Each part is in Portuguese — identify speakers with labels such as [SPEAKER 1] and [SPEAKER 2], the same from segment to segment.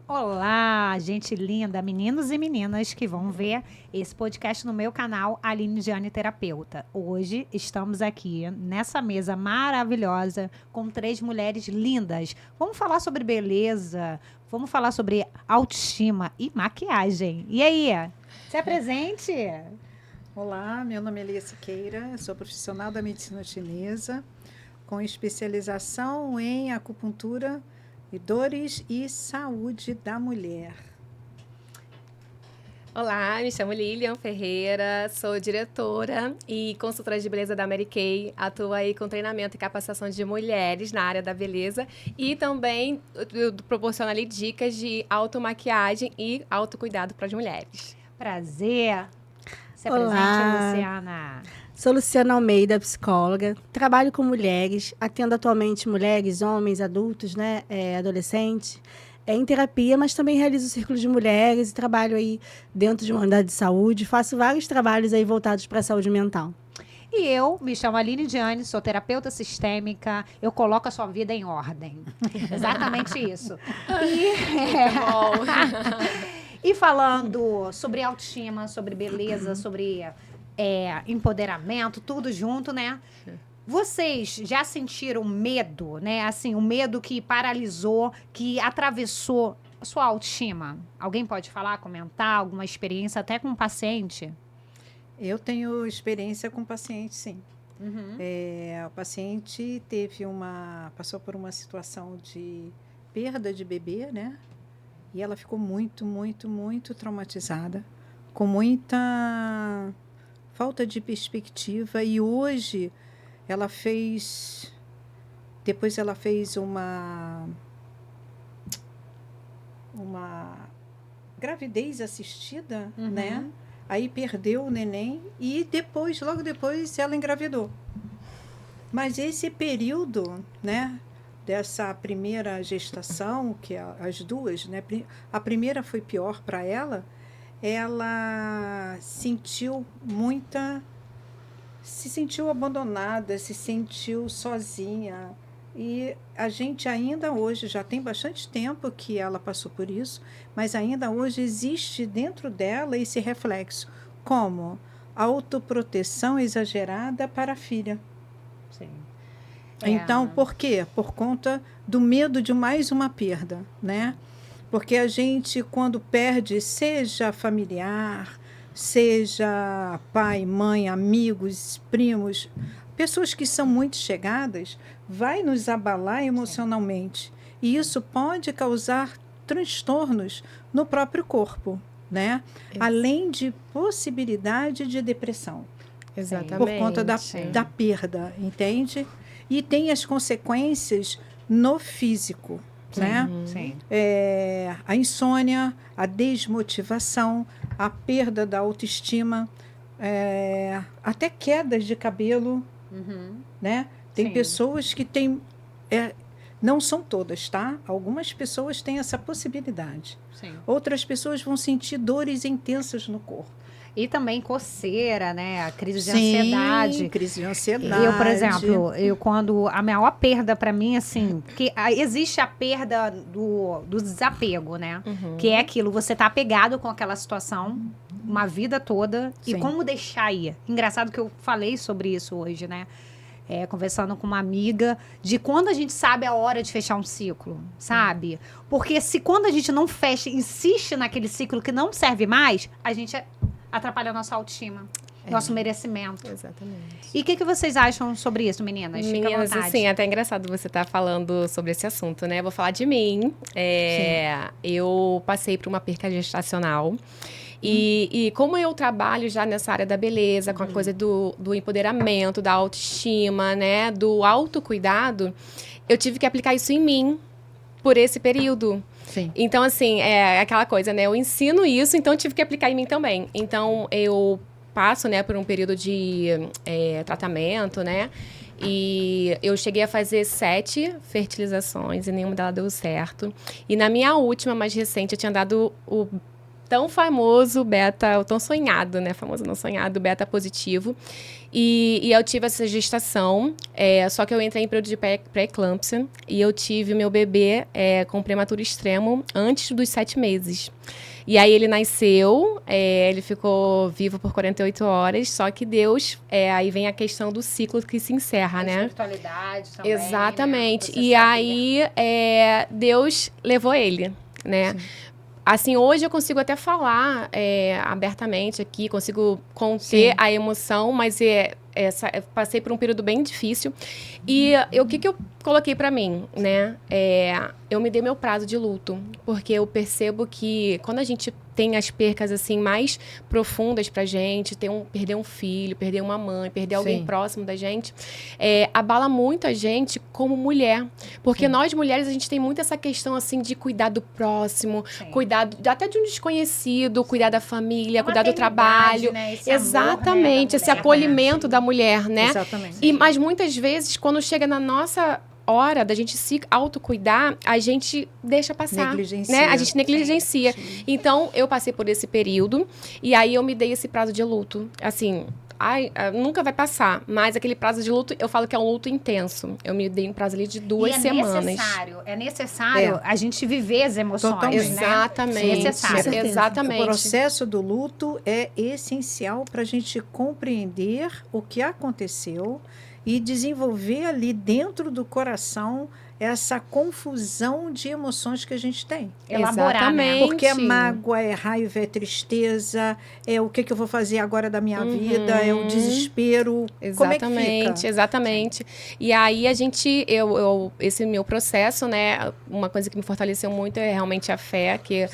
[SPEAKER 1] Olá, gente linda, meninos e meninas que vão ver esse podcast no meu canal, Aline Giane Terapeuta. Hoje estamos aqui nessa mesa maravilhosa com 3 mulheres lindas. Vamos falar sobre beleza, vamos falar sobre autoestima e maquiagem. E aí, se apresente.
[SPEAKER 2] Olá, meu nome é Lia Siqueira, sou profissional da medicina chinesa, com especialização em acupuntura e dores e saúde da mulher.
[SPEAKER 3] Olá, me chamo Lilian Ferreira, sou diretora e consultora de beleza da Mary Kay. Atuo aí com treinamento e capacitação de mulheres na área da beleza e também eu proporciono ali dicas de automaquiagem e autocuidado para as mulheres.
[SPEAKER 1] Prazer. Se
[SPEAKER 4] Olá.
[SPEAKER 1] apresente, Luciana.
[SPEAKER 4] Sou Luciana Almeida, psicóloga. Trabalho com mulheres, atendo atualmente mulheres, homens, adultos, né, adolescentes, em terapia, mas também realizo círculos de mulheres e trabalho aí dentro de uma unidade de saúde. Faço vários trabalhos aí voltados para a saúde mental.
[SPEAKER 1] E eu me chamo Aline Giane, sou terapeuta sistêmica, eu coloco a sua vida em ordem. Exatamente isso. E falando sobre autoestima, sobre beleza, sobre empoderamento, tudo junto, né? Vocês já sentiram medo, né? Assim, o medo que paralisou, que atravessou a sua autoestima? Alguém pode falar, comentar alguma experiência até com um paciente?
[SPEAKER 2] Eu tenho experiência com paciente, sim.
[SPEAKER 1] Uhum.
[SPEAKER 2] O paciente passou por uma situação de perda de bebê, né? E ela ficou muito, muito, muito traumatizada, com muita falta de perspectiva. E hoje depois ela fez uma gravidez assistida, né? Aí perdeu o neném e logo depois, ela engravidou. Mas esse período, né, dessa primeira gestação, que as duas, né, a primeira foi pior para ela sentiu se sentiu abandonada, se sentiu sozinha. E a gente ainda hoje, já tem bastante tempo que ela passou por isso, mas ainda hoje existe dentro dela esse reflexo, como autoproteção exagerada para a filha.
[SPEAKER 1] Sim.
[SPEAKER 2] Então, por quê? Por conta do medo de mais uma perda, né? Porque a gente, quando perde, seja familiar, seja pai, mãe, amigos, primos, pessoas que são muito chegadas, vai nos abalar emocionalmente. E isso pode causar transtornos no próprio corpo, né? Além de possibilidade de depressão.
[SPEAKER 3] Exatamente.
[SPEAKER 2] Por conta da perda, entende? E tem as consequências no físico, né?
[SPEAKER 1] Sim.
[SPEAKER 2] A insônia, a desmotivação, a perda da autoestima, até quedas de cabelo, né? Tem pessoas que têm... não são todas, tá? Algumas pessoas têm essa possibilidade.
[SPEAKER 1] Sim.
[SPEAKER 2] Outras pessoas vão sentir dores intensas no corpo.
[SPEAKER 1] E também coceira, né? A crise de ansiedade.
[SPEAKER 2] Sim, crise de ansiedade.
[SPEAKER 1] Eu, por exemplo, quando a maior perda para mim, assim, porque existe a perda do desapego, né? Que é aquilo, você tá apegado com aquela situação uma vida toda.
[SPEAKER 2] Sim.
[SPEAKER 1] E como deixar ir? Engraçado que eu falei sobre isso hoje, né? Conversando com uma amiga, de quando a gente sabe a hora de fechar um ciclo, sabe? Porque se quando a gente não fecha, insiste naquele ciclo que não serve mais, a gente atrapalha a nossa autoestima, nosso merecimento.
[SPEAKER 3] Exatamente.
[SPEAKER 1] E o que vocês acham sobre isso, meninas? Fica à
[SPEAKER 3] Meninas,
[SPEAKER 1] vontade.
[SPEAKER 3] assim, é até engraçado você estar falando sobre esse assunto, né? Eu vou falar de mim. Eu passei por uma perca gestacional. E como eu trabalho já nessa área da beleza, com a coisa do empoderamento, da autoestima, né? Do autocuidado, eu tive que aplicar isso em mim por esse período.
[SPEAKER 2] Sim.
[SPEAKER 3] Então, assim, é aquela coisa, né? Eu ensino isso, então eu tive que aplicar em mim também. Então, eu passo, né, por um período de tratamento, né? E eu cheguei a fazer 7 fertilizações e nenhuma delas deu certo. E na minha última, mais recente, eu tinha dado o tão famoso beta, o tão sonhado, né? Famoso não sonhado, beta positivo. E eu tive essa gestação, só que eu entrei em período de pré-eclâmpsia e eu tive meu bebê com prematuro extremo antes dos 7 meses. E aí ele nasceu, ele ficou vivo por 48 horas, só que Deus, aí vem a questão do ciclo que se encerra, né?
[SPEAKER 1] Espiritualidade também.
[SPEAKER 3] Exatamente.
[SPEAKER 1] Né?
[SPEAKER 3] E aí Deus levou ele, né? Sim. Assim, hoje eu consigo até falar abertamente aqui, consigo conter a emoção, mas eu passei por um período bem difícil. E o que eu coloquei pra mim, né? Eu me dei meu prazo de luto, porque eu percebo que quando a gente tem as percas assim mais profundas pra gente, perder um filho, perder uma mãe, perder alguém próximo da gente, abala muito a gente como mulher. Porque nós mulheres, a gente tem muito essa questão assim de cuidar do próximo, cuidar até de um desconhecido, cuidar da família, cuidar do trabalho.
[SPEAKER 1] Né?
[SPEAKER 3] Exatamente, esse acolhimento da mulher, né?
[SPEAKER 2] Exatamente.
[SPEAKER 3] Mas muitas vezes, quando chega na nossa hora da gente se autocuidar, a gente deixa passar,
[SPEAKER 2] negligencia.
[SPEAKER 3] Né? A gente negligencia. Sim. Então, eu passei por esse período e aí eu me dei esse prazo de luto. Assim, nunca vai passar, mas aquele prazo de luto, eu falo que é um luto intenso. Eu me dei um prazo ali de 2 semanas.
[SPEAKER 1] É necessário a gente viver as emoções,
[SPEAKER 2] totalmente.
[SPEAKER 1] Né?
[SPEAKER 3] Exatamente.
[SPEAKER 1] É necessário.
[SPEAKER 3] Exatamente.
[SPEAKER 2] O processo do luto é essencial para a gente compreender o que aconteceu e desenvolver ali dentro do coração essa confusão de emoções que a gente tem.
[SPEAKER 1] Elaborar, né?
[SPEAKER 2] Porque é mágoa, é raiva, é tristeza, é o que eu vou fazer agora da minha vida, é o desespero.
[SPEAKER 3] Exatamente,
[SPEAKER 2] como é que fica?
[SPEAKER 3] Exatamente. E aí a gente, esse meu processo, né, uma coisa que me fortaleceu muito é realmente a fé, que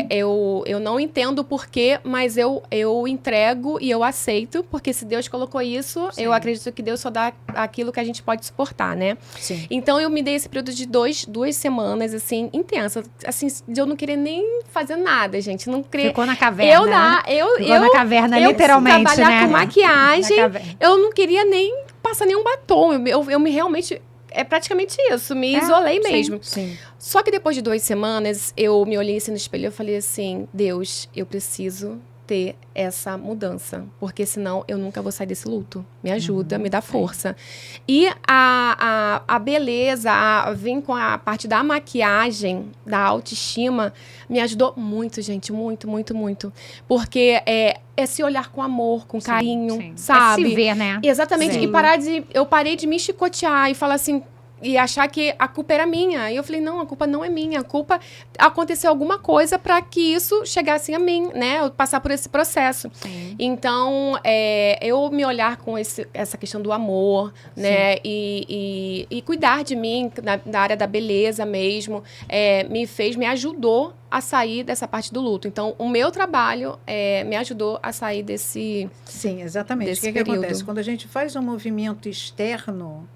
[SPEAKER 3] eu não entendo o porquê, mas eu entrego e eu aceito, porque se Deus colocou isso, eu acredito que Deus só dá aquilo que a gente pode suportar, né?
[SPEAKER 2] Sim.
[SPEAKER 3] Então eu me dei esse período de 2 semanas, assim, intensa. Assim, de eu não querer nem fazer nada, gente. Não querer...
[SPEAKER 1] Ficou na caverna.
[SPEAKER 3] Ficou
[SPEAKER 1] na caverna, literalmente,
[SPEAKER 3] trabalhar
[SPEAKER 1] né?
[SPEAKER 3] com maquiagem, eu não queria nem passar nenhum batom. Eu me realmente... É praticamente isso. Me isolei mesmo.
[SPEAKER 2] Sim.
[SPEAKER 3] Só que depois de 2 semanas, eu me olhei assim no espelho e falei assim, Deus, eu preciso ter essa mudança, porque senão eu nunca vou sair desse luto. Me ajuda, me dá força. E a beleza, vem com a parte da maquiagem, da autoestima, me ajudou muito, gente, muito, muito, muito. Porque é se olhar com amor, com carinho, sabe?
[SPEAKER 1] É se ver, né?
[SPEAKER 3] Exatamente. E eu parei de me chicotear e falar assim, e achar que a culpa era minha. E eu falei, não, a culpa não é minha. A culpa aconteceu alguma coisa para que isso chegasse a mim, né? Eu passar por esse processo. Sim. Então, eu me olhar com essa questão do amor, né? E cuidar de mim, na área da beleza mesmo, me ajudou a sair dessa parte do luto. Então, o meu trabalho me ajudou a sair desse
[SPEAKER 2] Sim, exatamente.
[SPEAKER 3] Desse
[SPEAKER 2] o que acontece? Quando a gente faz um movimento externo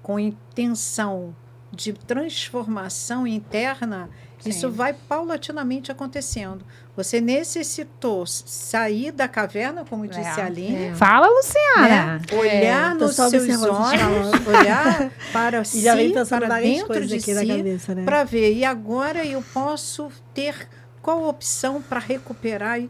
[SPEAKER 2] com intenção de transformação interna, isso vai paulatinamente acontecendo. Você necessitou sair da caverna, como disse a Aline.
[SPEAKER 1] Fala, Luciana.
[SPEAKER 2] Né? Olhar nos seus olhos, olhar para si, para dentro de si, né? Para ver. E agora eu posso ter qual opção para recuperar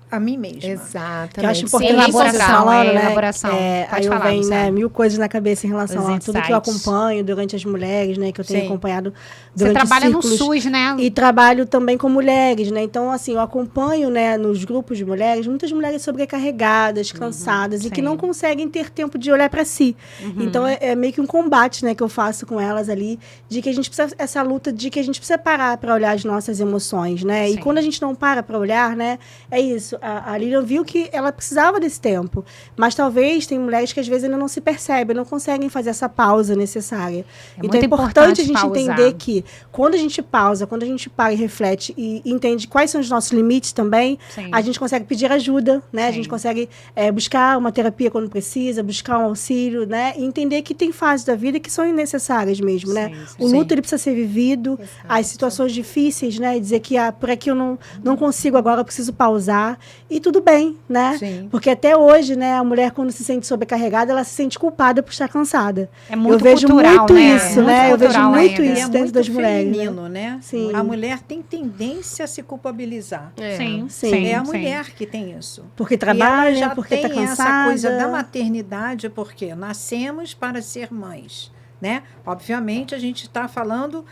[SPEAKER 2] a mim mesma.
[SPEAKER 3] Exatamente.
[SPEAKER 4] Que eu acho importante elaboração,
[SPEAKER 1] elaboração.
[SPEAKER 4] Aí eu venho, né, 1000 coisas na cabeça em relação a tudo que eu acompanho durante as mulheres, né, que eu tenho acompanhado durante
[SPEAKER 1] Você trabalha
[SPEAKER 4] círculos,
[SPEAKER 1] no SUS, né?
[SPEAKER 4] E trabalho também com mulheres, né? Então, assim, eu acompanho, né, nos grupos de mulheres, muitas mulheres sobrecarregadas, cansadas e que não conseguem ter tempo de olhar para si. Então, é meio que um combate, né, que eu faço com elas ali, de que a gente precisa, essa luta de que a gente precisa parar para olhar as nossas emoções, né? E quando a gente não para olhar, né, é isso. A Lilian viu que ela precisava desse tempo, mas talvez tem mulheres que às vezes ainda não se percebem, não conseguem fazer essa pausa necessária. Então é importante a gente entender que quando a gente pausa, quando a gente para e reflete e entende quais são os nossos limites também, a gente consegue pedir ajuda, né? A gente consegue buscar uma terapia quando precisa, buscar um auxílio, né? E entender que tem fases da vida que são necessárias mesmo, né? O luto ele precisa ser vivido, as situações difíceis, né? E dizer que por aqui eu não consigo agora, eu preciso pausar. E tudo bem, né?
[SPEAKER 2] Sim.
[SPEAKER 4] Porque até hoje, né, a mulher, quando se sente sobrecarregada, ela se sente culpada por estar cansada.
[SPEAKER 1] É muito
[SPEAKER 4] eu vejo
[SPEAKER 1] cultural,
[SPEAKER 4] muito
[SPEAKER 1] né?
[SPEAKER 4] isso,
[SPEAKER 1] Muito
[SPEAKER 4] né? Eu vejo
[SPEAKER 1] cultural
[SPEAKER 4] muito
[SPEAKER 1] ainda.
[SPEAKER 2] E
[SPEAKER 4] isso
[SPEAKER 2] é
[SPEAKER 4] dentro
[SPEAKER 2] muito
[SPEAKER 4] das mulheres. Né?
[SPEAKER 2] feminino, né?
[SPEAKER 4] Sim.
[SPEAKER 2] A mulher tem tendência a se culpabilizar.
[SPEAKER 1] Sim,
[SPEAKER 4] Sim.
[SPEAKER 1] sim.
[SPEAKER 2] É a
[SPEAKER 1] sim.
[SPEAKER 2] mulher que tem isso.
[SPEAKER 4] Porque
[SPEAKER 2] E ela
[SPEAKER 4] trabalha,
[SPEAKER 2] já
[SPEAKER 4] porque
[SPEAKER 2] tem
[SPEAKER 4] tá cansada.
[SPEAKER 2] essa coisa da maternidade, porque nascemos para ser mães, né? Obviamente, a gente está falando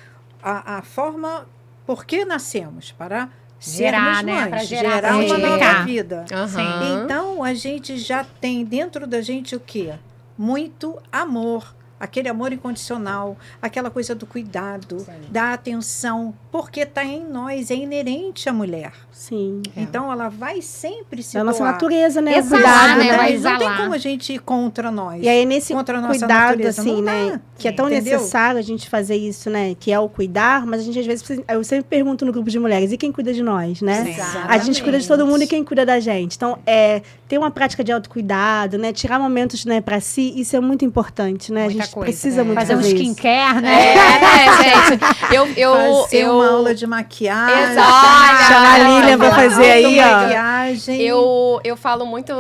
[SPEAKER 2] a forma por que nascemos, para
[SPEAKER 1] Gerar,
[SPEAKER 2] sermos
[SPEAKER 1] né?
[SPEAKER 2] mães,
[SPEAKER 1] Para gerar,
[SPEAKER 2] gerar uma
[SPEAKER 1] frutificar.
[SPEAKER 2] nova vida.
[SPEAKER 3] Aham.
[SPEAKER 2] Então, a gente já tem dentro da gente o quê? Muito amor. Aquele amor incondicional, aquela coisa do cuidado, da atenção, porque está em nós, é inerente à mulher.
[SPEAKER 4] Sim.
[SPEAKER 2] Então, ela vai sempre se
[SPEAKER 4] É a nossa
[SPEAKER 2] doar.
[SPEAKER 4] natureza, né? O
[SPEAKER 1] Exalar,
[SPEAKER 4] cuidado,
[SPEAKER 1] né?
[SPEAKER 4] né?
[SPEAKER 1] Vai
[SPEAKER 2] Mas não tem
[SPEAKER 1] exalar.
[SPEAKER 2] como a gente ir contra nós.
[SPEAKER 4] E aí, nesse
[SPEAKER 2] contra a nossa
[SPEAKER 4] cuidado,
[SPEAKER 2] natureza,
[SPEAKER 4] assim,
[SPEAKER 2] não
[SPEAKER 4] né?
[SPEAKER 2] dá.
[SPEAKER 4] Que é tão
[SPEAKER 2] Entendeu?
[SPEAKER 4] necessário a gente fazer isso, né? Que é o cuidar, mas a gente, às vezes, eu sempre pergunto no grupo de mulheres, e quem cuida de nós, né?
[SPEAKER 2] Exatamente.
[SPEAKER 4] A gente cuida de todo mundo e quem cuida da gente. Então, ter uma prática de autocuidado, né? Tirar momentos, né, para si, isso é muito importante, né?
[SPEAKER 1] Muita
[SPEAKER 4] a gente
[SPEAKER 1] coisa.
[SPEAKER 4] precisa muito
[SPEAKER 1] Fazer um
[SPEAKER 4] fazer isso.
[SPEAKER 1] skincare, né?
[SPEAKER 3] Gente.
[SPEAKER 2] Fazer uma aula de maquiagem.
[SPEAKER 3] Exato.
[SPEAKER 4] Chamar a Lilian pra fazer aí, ó.
[SPEAKER 2] Maquiagem.
[SPEAKER 3] Eu falo muito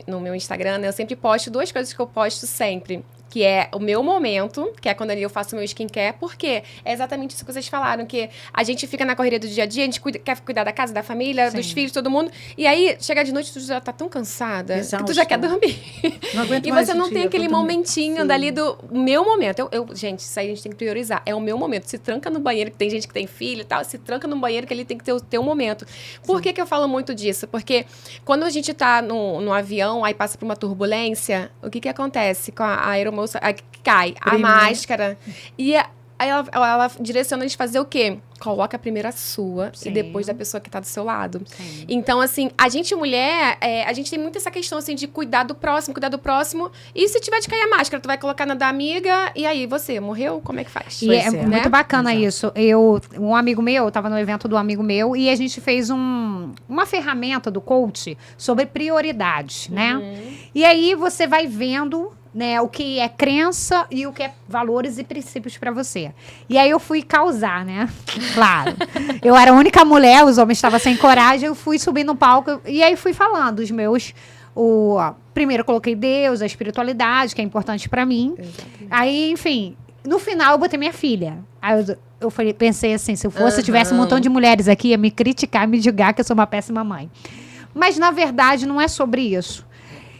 [SPEAKER 3] no meu Instagram, né? Eu sempre posto duas coisas que eu posto sempre. Que é o meu momento, que é quando ali eu faço o meu skincare, porque é exatamente isso que vocês falaram, que a gente fica na correria do dia a dia, a gente quer cuidar da casa, da família, dos filhos, todo mundo, e aí, chega de noite, tu já tá tão cansada, que tu já quer dormir.
[SPEAKER 2] Não aguento
[SPEAKER 3] E
[SPEAKER 2] mais
[SPEAKER 3] você
[SPEAKER 2] o
[SPEAKER 3] não
[SPEAKER 2] dia,
[SPEAKER 3] tem aquele
[SPEAKER 2] vou dormir.
[SPEAKER 3] momentinho dali do meu momento. Gente, isso aí a gente tem que priorizar. É o meu momento. Se tranca no banheiro, que tem gente que tem filho e tal, se tranca no banheiro que ele tem que ter o teu momento. Por que eu falo muito disso? Porque quando a gente tá no avião, aí passa por uma turbulência, o que acontece com a aeromoça? Cai a máscara. E aí ela direciona a gente fazer o quê? Coloca primeiro a sua e depois da pessoa que tá do seu lado.
[SPEAKER 1] Sim.
[SPEAKER 3] Então, assim, a gente mulher, a gente tem muito essa questão, assim, de cuidar do próximo. E se tiver de cair a máscara, tu vai colocar na da amiga, e aí, você morreu? Como é que faz?
[SPEAKER 1] E é muito bacana isso. Um amigo meu, eu estava no evento do amigo meu, e a gente fez uma ferramenta do coach sobre prioridades, né? E aí você vai vendo, né, o que é crença e o que é valores e princípios para você. E aí eu fui causar, né? Claro. Eu era a única mulher, os homens estavam sem coragem, eu fui subir no palco e aí fui falando os meus... primeiro eu coloquei Deus, a espiritualidade, que é importante para mim. Exatamente. Aí, enfim, no final eu botei minha filha. Aí eu pensei assim, se eu fosse, tivesse um montão de mulheres aqui, ia me criticar, me julgar que eu sou uma péssima mãe. Mas, na verdade, não é sobre isso.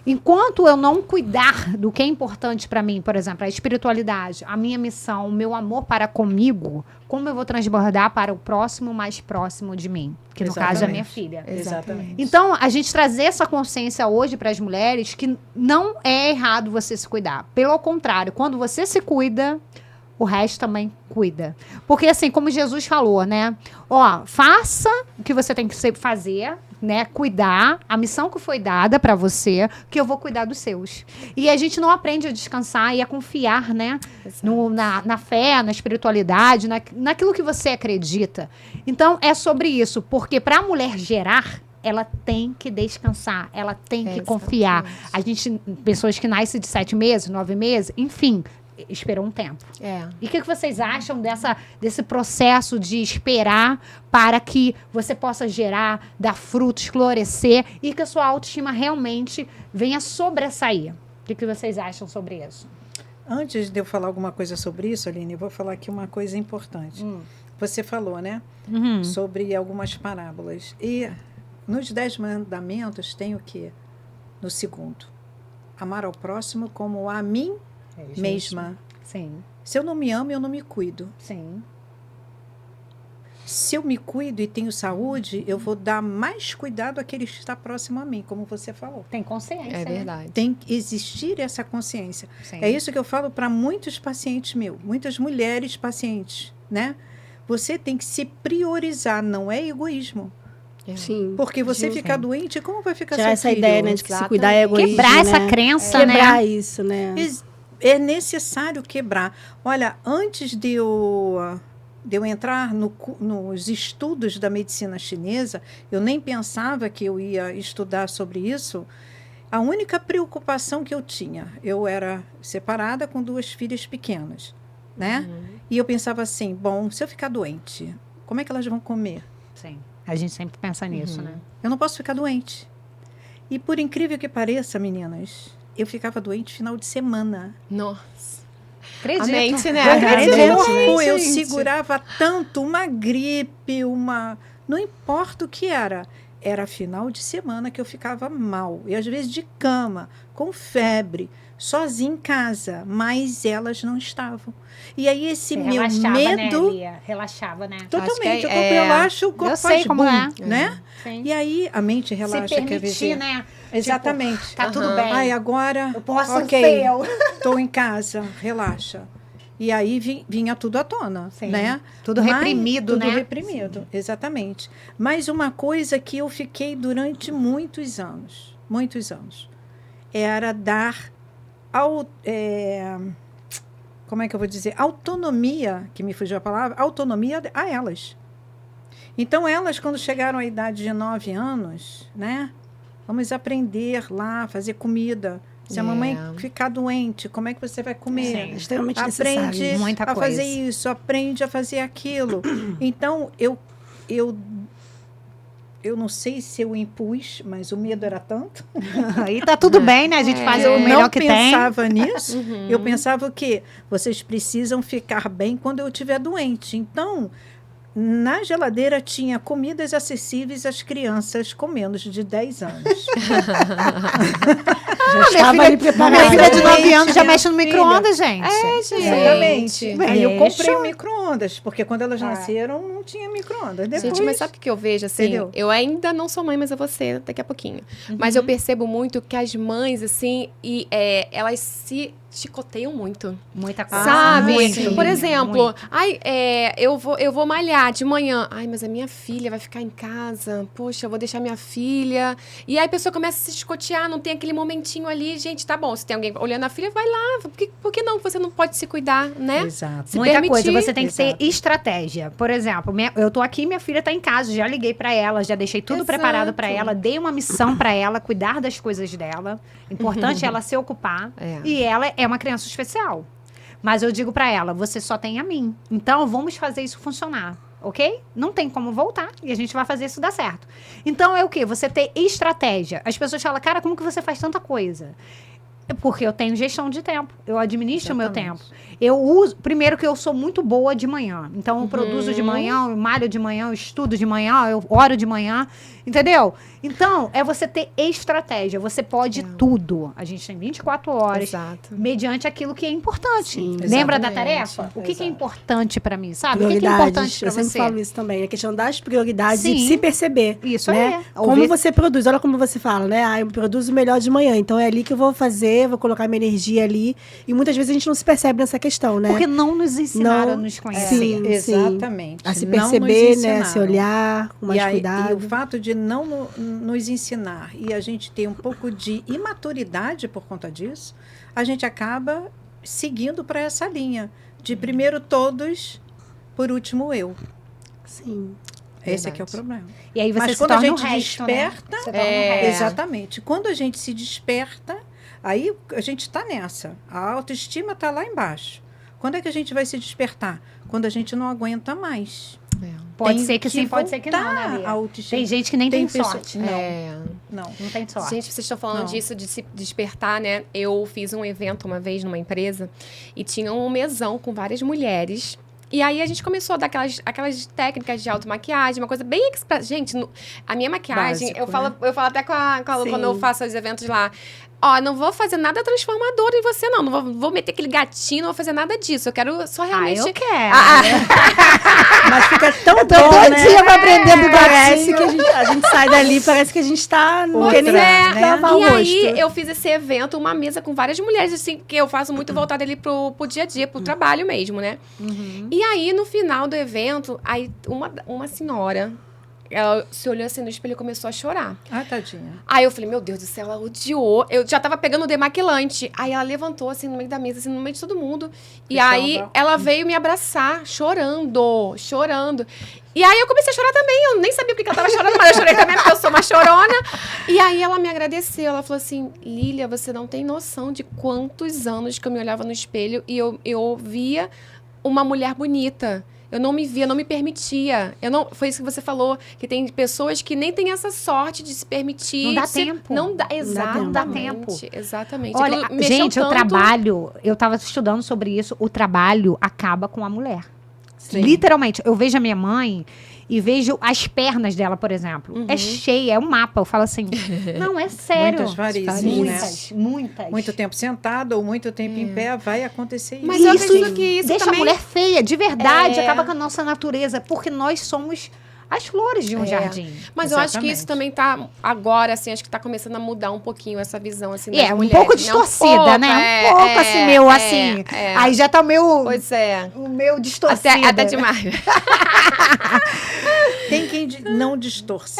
[SPEAKER 1] Enquanto eu não cuidar do que é importante para mim, por exemplo, a espiritualidade, a minha missão, o meu amor para comigo, como eu vou transbordar para o próximo mais próximo de mim? Que no caso é a minha filha.
[SPEAKER 2] Exatamente.
[SPEAKER 1] Então, a gente trazer essa consciência hoje para as mulheres que não é errado você se cuidar. Pelo contrário, quando você se cuida, o resto também cuida. Porque, assim, como Jesus falou, né? Faça o que você tem que fazer, né? Cuidar, a missão que foi dada para você, que eu vou cuidar dos seus. E a gente não aprende a descansar e a confiar, né? Na fé, na espiritualidade, naquilo que você acredita. Então, é sobre isso. Porque para a mulher gerar, ela tem que descansar, ela tem que confiar. A gente, pessoas que nascem de 7 meses, 9 meses, enfim... esperou um tempo. E o que vocês acham desse processo de esperar para que você possa gerar, dar frutos, florescer e que a sua autoestima realmente venha sobressair? O que vocês acham sobre isso?
[SPEAKER 2] Antes de eu falar alguma coisa sobre isso, Aline, eu vou falar aqui uma coisa importante. Você falou, né? Sobre algumas parábolas. E nos 10 mandamentos tem o quê? No 2º. Amar ao próximo como a mim mesma.
[SPEAKER 1] Sim.
[SPEAKER 2] Se eu não me amo, eu não me cuido.
[SPEAKER 1] Sim.
[SPEAKER 2] Se eu me cuido e tenho saúde, eu vou dar mais cuidado àquele que está próximo a mim, como você falou.
[SPEAKER 1] Tem consciência.
[SPEAKER 3] É verdade.
[SPEAKER 2] Tem que existir essa consciência.
[SPEAKER 1] Sim.
[SPEAKER 2] É isso que eu falo para muitos pacientes meus, muitas mulheres pacientes, né? Você tem que se priorizar, não é egoísmo.
[SPEAKER 4] Sim.
[SPEAKER 2] Porque você ficar doente, como vai ficar
[SPEAKER 4] tirar
[SPEAKER 2] seu
[SPEAKER 4] essa
[SPEAKER 2] filho?
[SPEAKER 4] ideia, né, de que se cuidar é egoísmo,
[SPEAKER 1] Quebrar
[SPEAKER 4] né?
[SPEAKER 1] essa crença, né?
[SPEAKER 4] Quebrar isso, né?
[SPEAKER 2] É necessário quebrar. Olha, antes de eu entrar nos estudos da medicina chinesa, eu nem pensava que eu ia estudar sobre isso. A única preocupação que eu tinha, eu era separada com 2 filhas pequenas, né? E eu pensava assim, bom, se eu ficar doente, como é que elas vão comer?
[SPEAKER 1] Sim. A gente sempre pensa nisso, né?
[SPEAKER 2] Eu não posso ficar doente. E por incrível que pareça, meninas, eu ficava doente final de semana.
[SPEAKER 3] Nossa.
[SPEAKER 1] Acredito.
[SPEAKER 3] A mente, né?
[SPEAKER 1] Acredito.
[SPEAKER 2] Corpo, eu
[SPEAKER 3] gente.
[SPEAKER 2] segurava tanto uma gripe, não importa o que era. Era final de semana que eu ficava mal. E às vezes de cama, com febre, sozinha em casa. Mas elas não estavam. E aí esse
[SPEAKER 1] Você
[SPEAKER 2] meu
[SPEAKER 1] relaxava,
[SPEAKER 2] medo...
[SPEAKER 1] né, Lia? Relaxava, né?
[SPEAKER 2] Totalmente.
[SPEAKER 3] Acho que
[SPEAKER 2] O corpo relaxa, o corpo
[SPEAKER 1] Eu sei
[SPEAKER 2] faz
[SPEAKER 1] como
[SPEAKER 2] boom,
[SPEAKER 1] é.
[SPEAKER 2] né?
[SPEAKER 1] Sim.
[SPEAKER 2] E aí a mente relaxa.
[SPEAKER 1] Se
[SPEAKER 2] quer
[SPEAKER 1] permitir,
[SPEAKER 2] dizer.
[SPEAKER 1] né?
[SPEAKER 2] Exatamente.
[SPEAKER 1] Tipo, tá tudo
[SPEAKER 3] Aham.
[SPEAKER 1] bem.
[SPEAKER 2] Ai, agora...
[SPEAKER 1] Eu posso
[SPEAKER 2] ok,
[SPEAKER 1] ser eu.
[SPEAKER 2] estou em casa, relaxa. E aí vinha tudo à tona,
[SPEAKER 1] Sim.
[SPEAKER 2] né?
[SPEAKER 1] Tudo reprimido,
[SPEAKER 2] tudo
[SPEAKER 1] né?
[SPEAKER 2] reprimido, exatamente. Mas uma coisa que eu fiquei durante muitos anos, era dar, como é que eu vou dizer? Autonomia, que me fugiu a palavra, autonomia a elas. Então, elas, quando chegaram à idade de 9 anos, né? Vamos aprender lá, fazer comida. Se a mamãe ficar doente, como é que você vai comer?
[SPEAKER 1] Sim.
[SPEAKER 4] Extremamente
[SPEAKER 2] Aprende
[SPEAKER 4] necessário.
[SPEAKER 1] Muita
[SPEAKER 2] a
[SPEAKER 1] coisa.
[SPEAKER 2] fazer isso, aprende a fazer aquilo. Então, eu não sei se eu impus, mas o medo era tanto.
[SPEAKER 1] Aí tá tudo bem, né? A gente faz o
[SPEAKER 2] Eu
[SPEAKER 1] melhor
[SPEAKER 2] não
[SPEAKER 1] que tem.
[SPEAKER 2] pensava nisso. Eu pensava que vocês precisam ficar bem quando eu estiver doente. Então, na geladeira tinha comidas acessíveis às crianças com menos de 10 anos.
[SPEAKER 4] Já estava ali preparada.
[SPEAKER 1] Minha filha de 9 anos já
[SPEAKER 2] Minha
[SPEAKER 1] mexe no
[SPEAKER 2] filha.
[SPEAKER 1] micro-ondas, gente.
[SPEAKER 2] Exatamente.
[SPEAKER 1] Bem,
[SPEAKER 2] Aí eu
[SPEAKER 1] deixa.
[SPEAKER 2] comprei um micro-ondas, porque quando elas nasceram não tinha micro-ondas. Depois,
[SPEAKER 3] Gente, mas sabe o que eu vejo, assim?
[SPEAKER 2] Entendeu?
[SPEAKER 3] Eu ainda não sou mãe, mas eu vou ser daqui a pouquinho. Mas eu percebo muito que as mães, assim, elas se chicoteiam muito.
[SPEAKER 1] Muita coisa.
[SPEAKER 3] Sabe?
[SPEAKER 1] Muito,
[SPEAKER 3] Por exemplo,
[SPEAKER 1] muito.
[SPEAKER 3] ai, eu vou malhar de manhã. Ai, mas a minha filha vai ficar em casa. Poxa, eu vou deixar minha filha. E aí a pessoa começa a se chicotear, não tem aquele momentinho ali. Gente, tá bom, se tem alguém olhando a filha, vai lá. Por que não? Você não pode se cuidar, né?
[SPEAKER 2] Exato.
[SPEAKER 3] Se
[SPEAKER 1] Muita
[SPEAKER 3] permitir.
[SPEAKER 1] coisa, você tem que ter
[SPEAKER 2] Exato.
[SPEAKER 1] estratégia. Por exemplo, eu tô aqui, minha filha tá em casa, já liguei pra ela, já deixei tudo
[SPEAKER 3] Exato.
[SPEAKER 1] preparado pra ela, dei uma missão pra ela, cuidar das coisas dela. Importante ela se ocupar.
[SPEAKER 3] É.
[SPEAKER 1] E ela é uma criança especial. Mas eu digo pra ela, você só tem a mim. Então, vamos fazer isso funcionar. Ok? Não tem como voltar e a gente vai fazer isso dar certo. Então, é o quê? Você ter estratégia. As pessoas falam, cara, como que você faz tanta coisa? É porque eu tenho gestão de tempo. Eu administro o meu tempo. Eu uso... Primeiro que eu sou muito boa de manhã. Então, eu produzo de manhã, eu malho de manhã, eu estudo de manhã, eu oro de manhã. Entendeu? Então, é você ter estratégia. Você pode tudo. A gente tem 24 horas.
[SPEAKER 3] Exato.
[SPEAKER 1] Mediante aquilo que é importante.
[SPEAKER 4] Sim,
[SPEAKER 1] Lembra da
[SPEAKER 3] exatamente.
[SPEAKER 1] tarefa? O que é
[SPEAKER 2] Exato.
[SPEAKER 1] importante pra mim, sabe? O que é
[SPEAKER 4] Prioridades.
[SPEAKER 1] importante pra
[SPEAKER 4] Eu sempre
[SPEAKER 1] você?
[SPEAKER 4] falo isso também. A questão das prioridades e
[SPEAKER 1] Sim.
[SPEAKER 4] de se perceber.
[SPEAKER 1] Isso
[SPEAKER 4] né?
[SPEAKER 1] é.
[SPEAKER 4] Como
[SPEAKER 1] Ouvir-
[SPEAKER 4] você produz. Olha como você fala, né? Ah, eu produzo melhor de manhã. Então é ali que eu vou fazer, vou colocar minha energia ali. E muitas vezes a gente não se percebe nessa questão, né?
[SPEAKER 1] Porque não nos ensinaram a
[SPEAKER 4] Não-
[SPEAKER 1] nos conhecer.
[SPEAKER 4] Sim,
[SPEAKER 2] Exatamente.
[SPEAKER 4] A se
[SPEAKER 2] Não nos
[SPEAKER 4] perceber, né? A se
[SPEAKER 2] ensinaram.
[SPEAKER 4] olhar com mais
[SPEAKER 2] E
[SPEAKER 4] cuidado.
[SPEAKER 2] o fato de não nos ensinar e a gente ter um pouco de imaturidade por conta disso, a gente acaba seguindo para essa linha de primeiro todos, por último eu.
[SPEAKER 4] Sim.
[SPEAKER 2] Esse é que é o
[SPEAKER 3] Verdade.
[SPEAKER 2] problema.
[SPEAKER 1] E aí você
[SPEAKER 2] Mas
[SPEAKER 1] se
[SPEAKER 2] quando a
[SPEAKER 1] torna
[SPEAKER 2] gente
[SPEAKER 1] o resto,
[SPEAKER 2] desperta,
[SPEAKER 1] né? Você torna o resto.
[SPEAKER 2] exatamente. Quando a gente se desperta, aí a gente está nessa. A autoestima está lá embaixo. Quando é que a gente vai se despertar? Quando a gente não aguenta mais.
[SPEAKER 1] Pode
[SPEAKER 2] Tem
[SPEAKER 1] ser que sim, pode ser que não,
[SPEAKER 2] voltar
[SPEAKER 1] né, Lia?
[SPEAKER 2] a autoestima.
[SPEAKER 1] Tem gente que nem tem
[SPEAKER 2] pessoa-
[SPEAKER 1] sorte.
[SPEAKER 2] Não, não.
[SPEAKER 1] Não tem sorte.
[SPEAKER 3] Gente, vocês estão falando
[SPEAKER 2] Não.
[SPEAKER 3] disso, de se despertar, né? Eu fiz um evento uma vez numa empresa e tinha um mesão com várias mulheres. E aí a gente começou a dar aquelas técnicas de automaquiagem, uma coisa bem Gente, a minha maquiagem,
[SPEAKER 2] Básico,
[SPEAKER 3] eu falo até com a
[SPEAKER 4] Sim.
[SPEAKER 3] quando eu faço os eventos lá. Ó, não vou fazer nada transformador em você, não. Não vou meter aquele gatinho, não vou fazer nada disso. Eu quero só realmente.
[SPEAKER 1] eu quero.
[SPEAKER 4] Mas fica tão
[SPEAKER 1] Tô
[SPEAKER 4] bom,
[SPEAKER 1] doidinha
[SPEAKER 4] né?
[SPEAKER 1] pra aprender do
[SPEAKER 4] Parece
[SPEAKER 1] gatinho.
[SPEAKER 4] que a gente sai dali, parece que a gente tá no
[SPEAKER 3] Pois
[SPEAKER 4] querendo
[SPEAKER 3] é,
[SPEAKER 4] lavar o
[SPEAKER 3] e aí
[SPEAKER 4] rosto.
[SPEAKER 3] eu fiz esse evento, uma mesa com várias mulheres, assim, que eu faço muito voltada ali pro dia a dia, pro trabalho mesmo, né? E aí, no final do evento, aí uma senhora, ela se olhou assim no espelho e começou a chorar.
[SPEAKER 2] Ah, tadinha.
[SPEAKER 3] Aí eu falei, meu Deus do céu, ela odiou. Eu já tava pegando o demaquilante. Aí ela levantou, assim, no meio da mesa, assim, no meio de todo mundo. E
[SPEAKER 2] Pessoal,
[SPEAKER 3] aí ela veio me abraçar, chorando. E aí eu comecei a chorar também. Eu nem sabia porque ela tava chorando, mas eu chorei também, porque eu sou uma chorona. E aí ela me agradeceu. Ela falou assim, Lília, você não tem noção de quantos anos que eu me olhava no espelho e eu via uma mulher bonita. Eu não me via, não me permitia. Foi isso que você falou, que tem pessoas que nem têm essa sorte de se permitir.
[SPEAKER 1] Não dá tempo.
[SPEAKER 3] Não dá, exatamente.
[SPEAKER 1] Não dá tempo.
[SPEAKER 3] Exatamente.
[SPEAKER 1] Olha, gente, o trabalho, eu estava estudando sobre isso, o trabalho acaba com a mulher.
[SPEAKER 2] Sim.
[SPEAKER 1] Literalmente, eu vejo a minha mãe e vejo as pernas dela, por exemplo. É cheia, é um mapa. Eu falo assim, não, é sério.
[SPEAKER 2] Muitas varizes,
[SPEAKER 1] muitas,
[SPEAKER 2] né?
[SPEAKER 1] muitas.
[SPEAKER 2] Muito tempo sentada ou muito tempo em pé, vai acontecer isso.
[SPEAKER 3] Mas eu acredito que isso
[SPEAKER 1] deixa
[SPEAKER 3] também...
[SPEAKER 1] a mulher feia, de verdade, acaba com a nossa natureza, porque nós somos as flores de um jardim.
[SPEAKER 3] Mas eu acho que
[SPEAKER 2] Exatamente.
[SPEAKER 3] isso também tá agora, assim, acho que tá começando a mudar um pouquinho essa visão, assim, das
[SPEAKER 1] Um
[SPEAKER 3] mulheres,
[SPEAKER 1] pouco
[SPEAKER 3] né?
[SPEAKER 1] distorcida, né? Um pouco assim, meu, assim. Aí já tá o meu...
[SPEAKER 3] Pois é.
[SPEAKER 1] O meu distorcido.
[SPEAKER 3] Até demais.
[SPEAKER 2] Tem quem não distorce.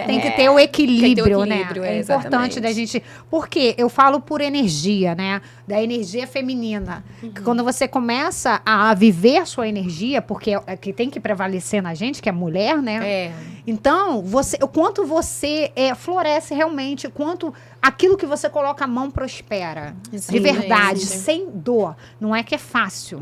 [SPEAKER 1] Tem que ter o equilíbrio, né?
[SPEAKER 3] equilíbrio,
[SPEAKER 1] É
[SPEAKER 3] exatamente.
[SPEAKER 1] importante da gente... Porque eu falo por energia, né? Da energia feminina. Que quando você começa a viver a sua energia, porque é que tem que prevalecer na gente, que é mulher, né? Então, o quanto você floresce realmente, o quanto aquilo que você coloca a mão prospera. De verdade, sem dor. Não é que é fácil,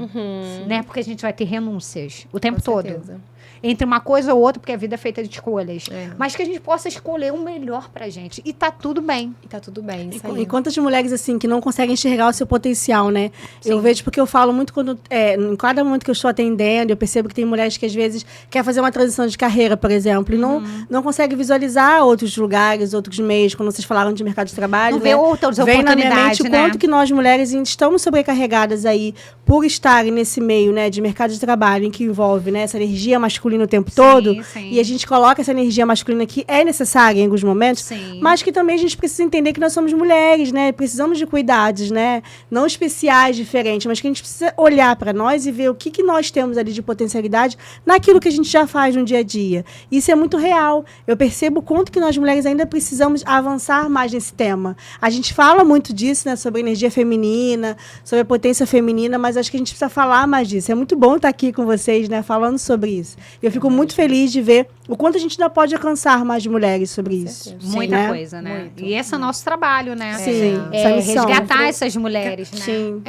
[SPEAKER 1] né? Porque a gente vai ter renúncias o tempo todo.
[SPEAKER 3] Certeza.
[SPEAKER 1] Entre uma coisa ou outra, porque a vida é feita de escolhas. Mas que a gente possa escolher o melhor pra gente. E tá tudo bem.
[SPEAKER 3] E tá tudo bem, isso aí.
[SPEAKER 4] E quantas mulheres, assim, que não conseguem enxergar o seu potencial, né? Sim. Eu vejo porque eu falo muito quando... em cada momento que eu estou atendendo, eu percebo que tem mulheres que, às vezes, querem fazer uma transição de carreira, por exemplo, e não consegue visualizar outros lugares, outros meios. Quando vocês falaram de mercado de trabalho,
[SPEAKER 1] Não vê outras
[SPEAKER 4] vem
[SPEAKER 1] oportunidades,
[SPEAKER 4] na minha mente
[SPEAKER 1] né?
[SPEAKER 4] o quanto que nós, mulheres, estamos sobrecarregadas aí por estarem nesse meio, né, de mercado de trabalho, em que envolve, né, essa energia masculina o tempo todo.
[SPEAKER 1] Sim.
[SPEAKER 4] E a gente coloca essa energia masculina que é necessária em alguns momentos, mas que também a gente precisa entender que nós somos mulheres, né? Precisamos de cuidados, né? Não especiais, diferentes, mas que a gente precisa olhar para nós e ver o que nós temos ali de potencialidade naquilo que a gente já faz no dia a dia. Isso é muito real. Eu percebo o quanto que nós mulheres ainda precisamos avançar mais nesse tema. A gente fala muito disso, né? Sobre energia feminina, sobre a potência feminina, mas acho que a gente precisa falar mais disso. É muito bom estar aqui com vocês, né? Falando sobre isso. Eu fico muito feliz de ver o quanto a gente ainda pode alcançar mais mulheres sobre isso.
[SPEAKER 1] Muita coisa, né?
[SPEAKER 2] Muito.
[SPEAKER 1] E esse é o nosso trabalho, né?
[SPEAKER 4] Sim.
[SPEAKER 1] Resgatar essas mulheres, né?
[SPEAKER 4] Sim.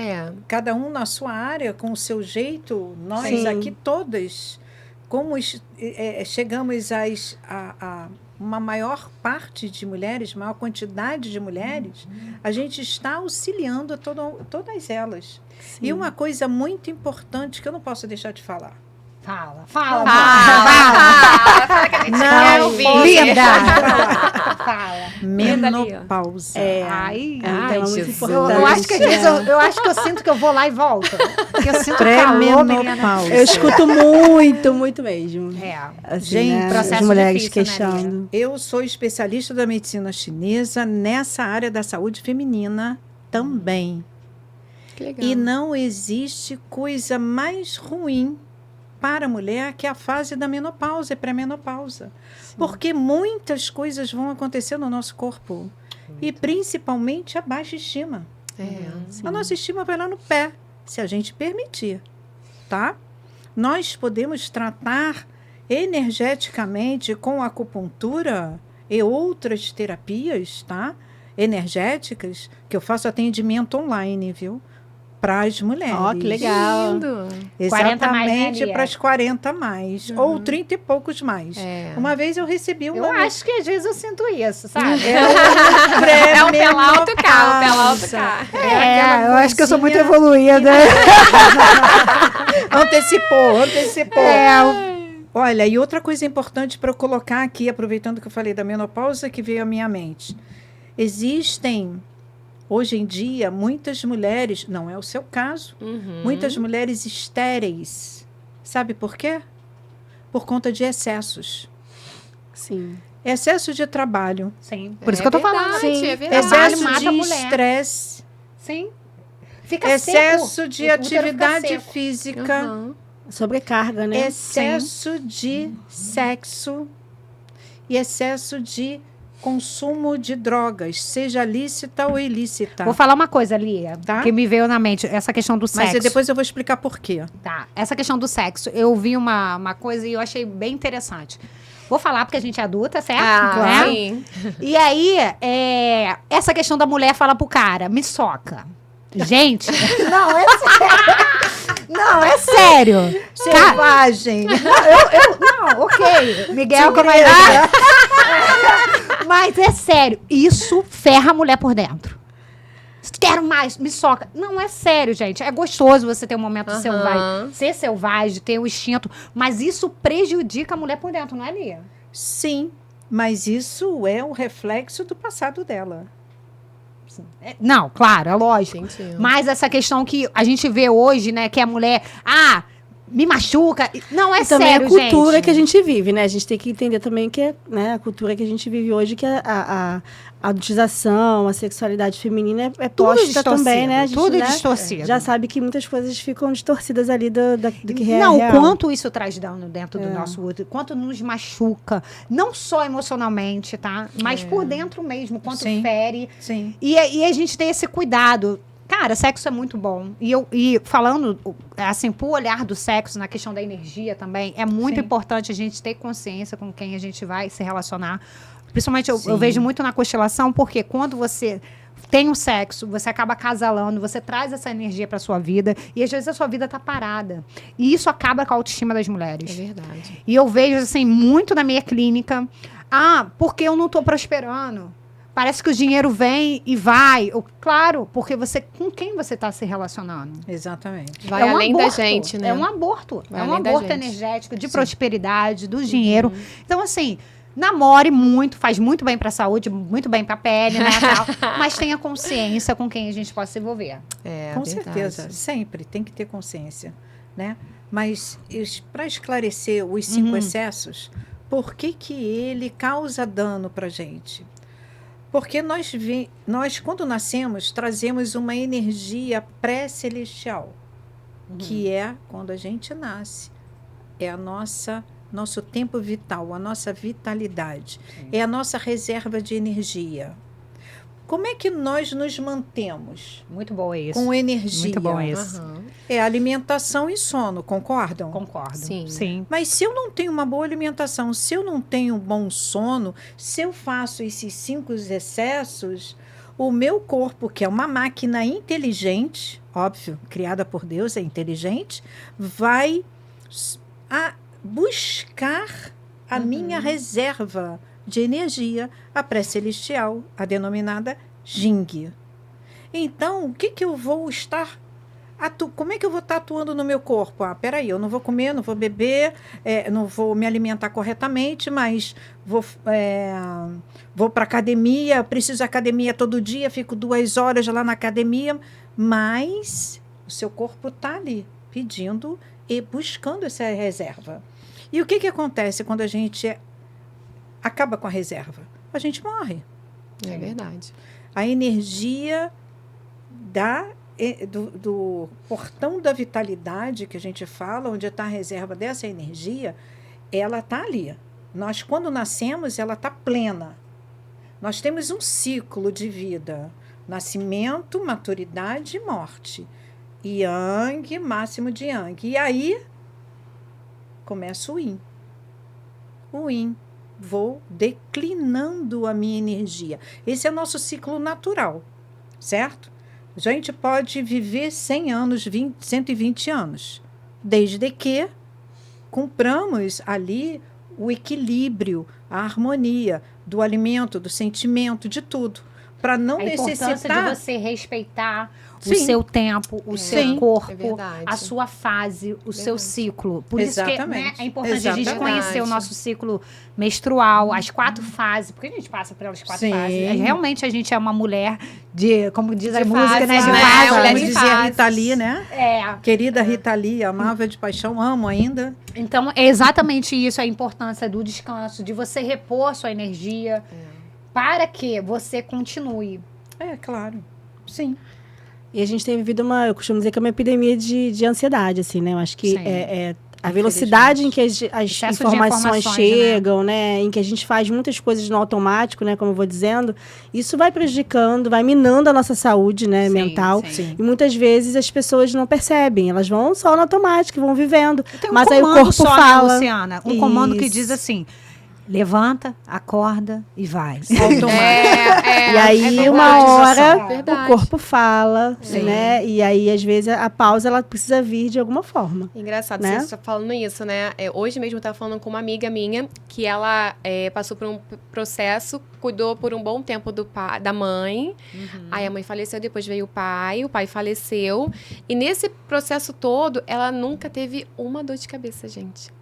[SPEAKER 2] Cada um na sua área, com o seu jeito, nós
[SPEAKER 4] Sim.
[SPEAKER 2] aqui todas, como chegamos a uma maior parte de mulheres, maior quantidade de mulheres, a gente está auxiliando todas elas.
[SPEAKER 4] Sim.
[SPEAKER 2] E uma coisa muito importante que eu não posso deixar de falar.
[SPEAKER 1] Fala que a gente quer ouvir. Linda! Fala.
[SPEAKER 2] Menopausa.
[SPEAKER 1] Ai,
[SPEAKER 4] Então, é muito
[SPEAKER 3] Jesus.
[SPEAKER 4] importante.
[SPEAKER 1] eu acho que às vezes eu acho que eu sinto que eu vou lá e volto. Porque eu sinto calor, menina.
[SPEAKER 2] Pré-menopausa.
[SPEAKER 4] Eu escuto muito mesmo. Assim,
[SPEAKER 2] Gente,
[SPEAKER 4] né?
[SPEAKER 1] processo
[SPEAKER 4] as mulheres
[SPEAKER 1] difícil, né,
[SPEAKER 4] queixando.
[SPEAKER 2] Eu sou especialista da medicina chinesa nessa área da saúde feminina também.
[SPEAKER 3] Que legal.
[SPEAKER 2] E não existe coisa mais ruim para a mulher que a fase da menopausa e pré-menopausa. Porque muitas coisas vão acontecer no nosso corpo. E principalmente a baixa estima. A nossa estima vai lá no pé, se a gente permitir. Tá? Nós podemos tratar energeticamente com acupuntura e outras terapias, tá? Energéticas, que eu faço atendimento online, viu? Para as mulheres.
[SPEAKER 4] Ó, que legal.
[SPEAKER 3] Lindo.
[SPEAKER 1] 40 mais, né,
[SPEAKER 2] Exatamente,
[SPEAKER 1] Lia?
[SPEAKER 2] para as 40 mais. Ou 30 e poucos mais. Uma vez eu recebi uma...
[SPEAKER 1] Eu acho que às vezes eu sinto isso, sabe?
[SPEAKER 3] É o pela alto cá, o pela alto cá.
[SPEAKER 1] Eu acho que eu sou muito evoluída.
[SPEAKER 2] Antecipou. Olha, e outra coisa importante para eu colocar aqui, aproveitando que eu falei da menopausa, que veio à minha mente. Existem, hoje em dia, muitas mulheres, não é o seu caso, muitas mulheres estéreis. Sabe por quê? Por conta de excessos.
[SPEAKER 4] Sim.
[SPEAKER 2] Excesso de trabalho.
[SPEAKER 1] Sim, por isso que eu tô falando.
[SPEAKER 3] Sim, é verdade.
[SPEAKER 2] Excesso
[SPEAKER 1] mata a
[SPEAKER 2] de
[SPEAKER 1] mulher.
[SPEAKER 2] estresse.
[SPEAKER 1] Sim. Fica
[SPEAKER 2] Excesso
[SPEAKER 1] seco.
[SPEAKER 2] de
[SPEAKER 1] O útero fica
[SPEAKER 2] atividade
[SPEAKER 1] seco.
[SPEAKER 2] física.
[SPEAKER 4] Sobrecarga, né?
[SPEAKER 2] Excesso de sexo e excesso de consumo de drogas, seja lícita ou ilícita.
[SPEAKER 1] Vou falar uma coisa, Lia,
[SPEAKER 2] Tá.
[SPEAKER 1] que me veio na mente. Essa questão do sexo.
[SPEAKER 2] Mas depois eu vou explicar por quê.
[SPEAKER 1] Tá. Essa questão do sexo. Eu vi uma coisa e eu achei bem interessante. Vou falar porque a gente é adulta, certo? Né?
[SPEAKER 3] Sim.
[SPEAKER 1] E aí, essa questão da mulher fala pro cara, me soca. Gente, não, é sério. Não, é sério.
[SPEAKER 2] Selvagem.
[SPEAKER 1] Não, ok. Miguel, como é? Mas é sério, isso ferra a mulher por dentro. Quero mais, me soca. Não, é sério, gente. É gostoso você ter um momento selvagem. Ser selvagem, ter o instinto. Mas isso prejudica a mulher por dentro, não é, Lia?
[SPEAKER 2] Sim, mas isso é um reflexo do passado dela.
[SPEAKER 1] Não, claro, é lógico.
[SPEAKER 3] Entendi.
[SPEAKER 1] Mas essa questão que a gente vê hoje, né, que a mulher, me machuca. Não, é
[SPEAKER 4] E também
[SPEAKER 1] sério,
[SPEAKER 4] a cultura
[SPEAKER 1] gente.
[SPEAKER 4] que a gente vive, né? A gente tem que entender também que é, né, a cultura que a gente vive hoje, que a adultização, a sexualidade feminina é
[SPEAKER 1] Tudo
[SPEAKER 4] posta
[SPEAKER 1] distorcido,
[SPEAKER 4] também, né? A gente,
[SPEAKER 1] tudo
[SPEAKER 4] né,
[SPEAKER 1] distorcido.
[SPEAKER 4] já sabe que muitas coisas ficam distorcidas ali do que é
[SPEAKER 1] Não, o
[SPEAKER 4] real.
[SPEAKER 1] quanto isso traz dano dentro do nosso útero, quanto nos machuca, não só emocionalmente, tá? Mas por dentro mesmo, quanto
[SPEAKER 2] Sim.
[SPEAKER 1] fere.
[SPEAKER 2] Sim.
[SPEAKER 1] E a gente tem esse cuidado. Cara, sexo é muito bom. E falando, assim, pro olhar do sexo, na questão da energia também, é muito
[SPEAKER 2] Sim.
[SPEAKER 1] importante a gente ter consciência com quem a gente vai se relacionar. Principalmente, eu
[SPEAKER 2] Sim.
[SPEAKER 1] vejo muito na constelação, porque quando você tem um sexo, você acaba acasalando, você traz essa energia pra sua vida, e às vezes a sua vida tá parada. E isso acaba com a autoestima das mulheres.
[SPEAKER 3] É verdade.
[SPEAKER 1] E eu vejo, assim, muito na minha clínica, porque eu não tô prosperando. Parece que o dinheiro vem e vai. Claro, porque com quem você está se relacionando?
[SPEAKER 2] Exatamente.
[SPEAKER 3] Vai
[SPEAKER 1] É um
[SPEAKER 3] além da
[SPEAKER 1] aborto,
[SPEAKER 3] gente, né?
[SPEAKER 1] É um aborto.
[SPEAKER 3] Vai
[SPEAKER 1] é um
[SPEAKER 3] além da
[SPEAKER 1] aborto
[SPEAKER 3] gente.
[SPEAKER 1] energético, de prosperidade, do dinheiro. Então, assim, namore muito, faz muito bem para a saúde, muito bem para a pele, né? Tal, mas tenha consciência com quem a gente possa se envolver.
[SPEAKER 3] É,
[SPEAKER 2] Com
[SPEAKER 3] verdade.
[SPEAKER 2] certeza, sempre tem que ter consciência, né? Mas para esclarecer os 5 excessos, por que ele causa dano para a gente? Porque nós, quando nascemos, trazemos uma energia pré-celestial, que é quando a gente nasce. É nosso tempo vital, a nossa vitalidade. É a nossa reserva de energia. Como é que nós nos mantemos
[SPEAKER 1] Muito bom isso.
[SPEAKER 2] com energia?
[SPEAKER 1] Muito bom isso.
[SPEAKER 3] Aham.
[SPEAKER 2] É alimentação e sono, concordam?
[SPEAKER 1] Concordo.
[SPEAKER 3] Sim.
[SPEAKER 2] Mas se eu não tenho uma boa alimentação, se eu não tenho um bom sono, se eu faço esses 5 excessos, o meu corpo, que é uma máquina inteligente, óbvio, criada por Deus, é inteligente, vai buscar a minha reserva de energia, a pré-celestial, a denominada Jing. Então, o que eu vou estar como é que eu vou estar atuando no meu corpo? Peraí, eu não vou comer, não vou beber, não vou me alimentar corretamente, mas vou para academia, preciso de academia todo dia, fico 2 horas lá na academia, mas o seu corpo está ali pedindo e buscando essa reserva. E o que acontece quando a gente acaba com a reserva? A gente morre.
[SPEAKER 3] É verdade.
[SPEAKER 2] A energia do portão da vitalidade que a gente fala, onde está a reserva dessa energia, ela está ali. Nós, quando nascemos, ela está plena. Nós temos um ciclo de vida. Nascimento, maturidade e morte. Yang, máximo de Yang. E aí, começa o Yin. O Yin. Vou declinando a minha energia. Esse é o nosso ciclo natural, certo? A gente pode viver 100 anos, 120 anos, desde que cumpramos ali o equilíbrio, a harmonia do alimento, do sentimento, de tudo, para não
[SPEAKER 1] A importância
[SPEAKER 2] necessitar
[SPEAKER 1] de você respeitar o
[SPEAKER 2] Sim.
[SPEAKER 1] seu tempo, o seu
[SPEAKER 2] Sim.
[SPEAKER 1] corpo,
[SPEAKER 3] É verdade.
[SPEAKER 1] a sua fase, o seu
[SPEAKER 3] Verdade.
[SPEAKER 1] ciclo. Por isso que, né,
[SPEAKER 2] Exatamente.
[SPEAKER 1] é importante a gente
[SPEAKER 2] Exatamente.
[SPEAKER 1] conhecer o nosso ciclo menstrual, as 4 fases, porque a gente passa pelas 4
[SPEAKER 2] Sim.
[SPEAKER 1] fases. Realmente a gente é uma mulher como diz a
[SPEAKER 3] De
[SPEAKER 1] música,
[SPEAKER 3] fase,
[SPEAKER 1] né? De
[SPEAKER 3] né?
[SPEAKER 1] fase.
[SPEAKER 3] Mulher
[SPEAKER 2] como
[SPEAKER 3] de
[SPEAKER 2] dizia
[SPEAKER 3] fases.
[SPEAKER 2] Rita Lee, né?
[SPEAKER 1] É.
[SPEAKER 2] Querida Rita Lee, amava de paixão, amo ainda.
[SPEAKER 1] Então, é exatamente isso, a importância do descanso, de você repor a sua energia, para que você continue.
[SPEAKER 2] É, claro. Sim.
[SPEAKER 4] E a gente tem vivido eu costumo dizer que é uma epidemia de ansiedade, assim, né? Eu acho que
[SPEAKER 1] Sim.
[SPEAKER 4] a velocidade em que as
[SPEAKER 1] Excesso de
[SPEAKER 4] informações
[SPEAKER 1] informações,
[SPEAKER 4] chegam, né? Em que a gente faz muitas coisas no automático, né? Como eu vou dizendo, isso vai prejudicando, vai minando a nossa saúde, né?
[SPEAKER 1] Sim,
[SPEAKER 4] mental.
[SPEAKER 2] sim.
[SPEAKER 4] E muitas vezes as pessoas não percebem, elas vão só no automático, vão vivendo.
[SPEAKER 1] Tem
[SPEAKER 4] Mas aí o
[SPEAKER 1] comando
[SPEAKER 4] corpo
[SPEAKER 1] só, né,
[SPEAKER 4] fala.
[SPEAKER 1] Luciana? Um comando que
[SPEAKER 4] Isso.
[SPEAKER 1] diz assim: levanta, acorda e vai.
[SPEAKER 4] E aí, uma hora, o corpo fala, né? E aí, às vezes, a pausa, ela precisa vir de alguma forma.
[SPEAKER 3] Engraçado,
[SPEAKER 4] né?
[SPEAKER 3] você está falando isso, né? Hoje mesmo eu estava falando com uma amiga minha, que ela passou por um processo, cuidou por um bom tempo da mãe, aí a mãe faleceu, depois veio o pai faleceu, e nesse processo todo, ela nunca teve uma dor de cabeça, gente.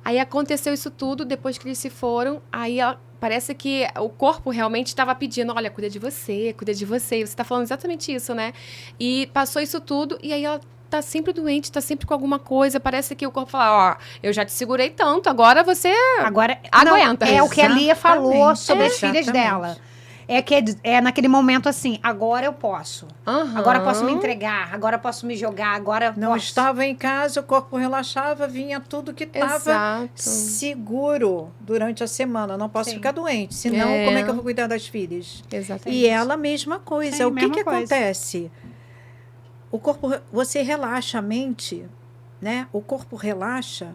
[SPEAKER 3] Aí aconteceu isso tudo, depois que eles se foram, aí parece que o corpo realmente estava pedindo, olha, cuida de você, e você está falando exatamente isso, né? E passou isso tudo, e aí ela tá sempre doente, tá sempre com alguma coisa, parece que o corpo fala, eu já te segurei tanto, agora você aguenta.
[SPEAKER 1] É o que a Lia falou sobre as filhas dela. É naquele momento assim, agora eu posso. Agora eu posso me entregar, agora eu posso me jogar, agora
[SPEAKER 2] não
[SPEAKER 1] posso.
[SPEAKER 2] Estava em casa, o corpo relaxava, vinha tudo que estava seguro durante a semana. Não posso ficar doente, senão como é que eu vou cuidar das filhas?
[SPEAKER 3] Exatamente.
[SPEAKER 2] E ela, a mesma coisa. O que acontece? O corpo, você relaxa a mente, né? O corpo relaxa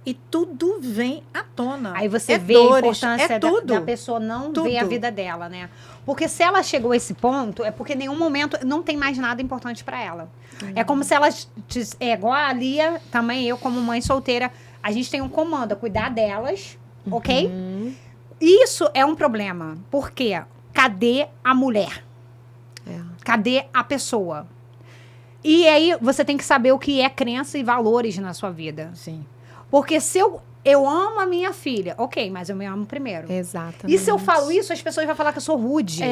[SPEAKER 2] e tudo vem à tona.
[SPEAKER 1] Aí você vê a importância da pessoa não ver a vida dela, né? Porque se ela chegou a esse ponto, é porque em nenhum momento não tem mais nada importante para ela. É como se ela... É igual a Lia, também eu como mãe solteira, a gente tem um comando, cuidar delas, ok? Isso é um problema. Por quê? Cadê a mulher? Cadê a pessoa? E aí você tem que saber o que é crença e valores na sua vida.
[SPEAKER 2] Sim.
[SPEAKER 1] Porque se eu amo a minha filha, ok, mas eu me amo primeiro.
[SPEAKER 3] Exatamente.
[SPEAKER 1] E se eu falo isso, as pessoas vão falar que eu sou rude.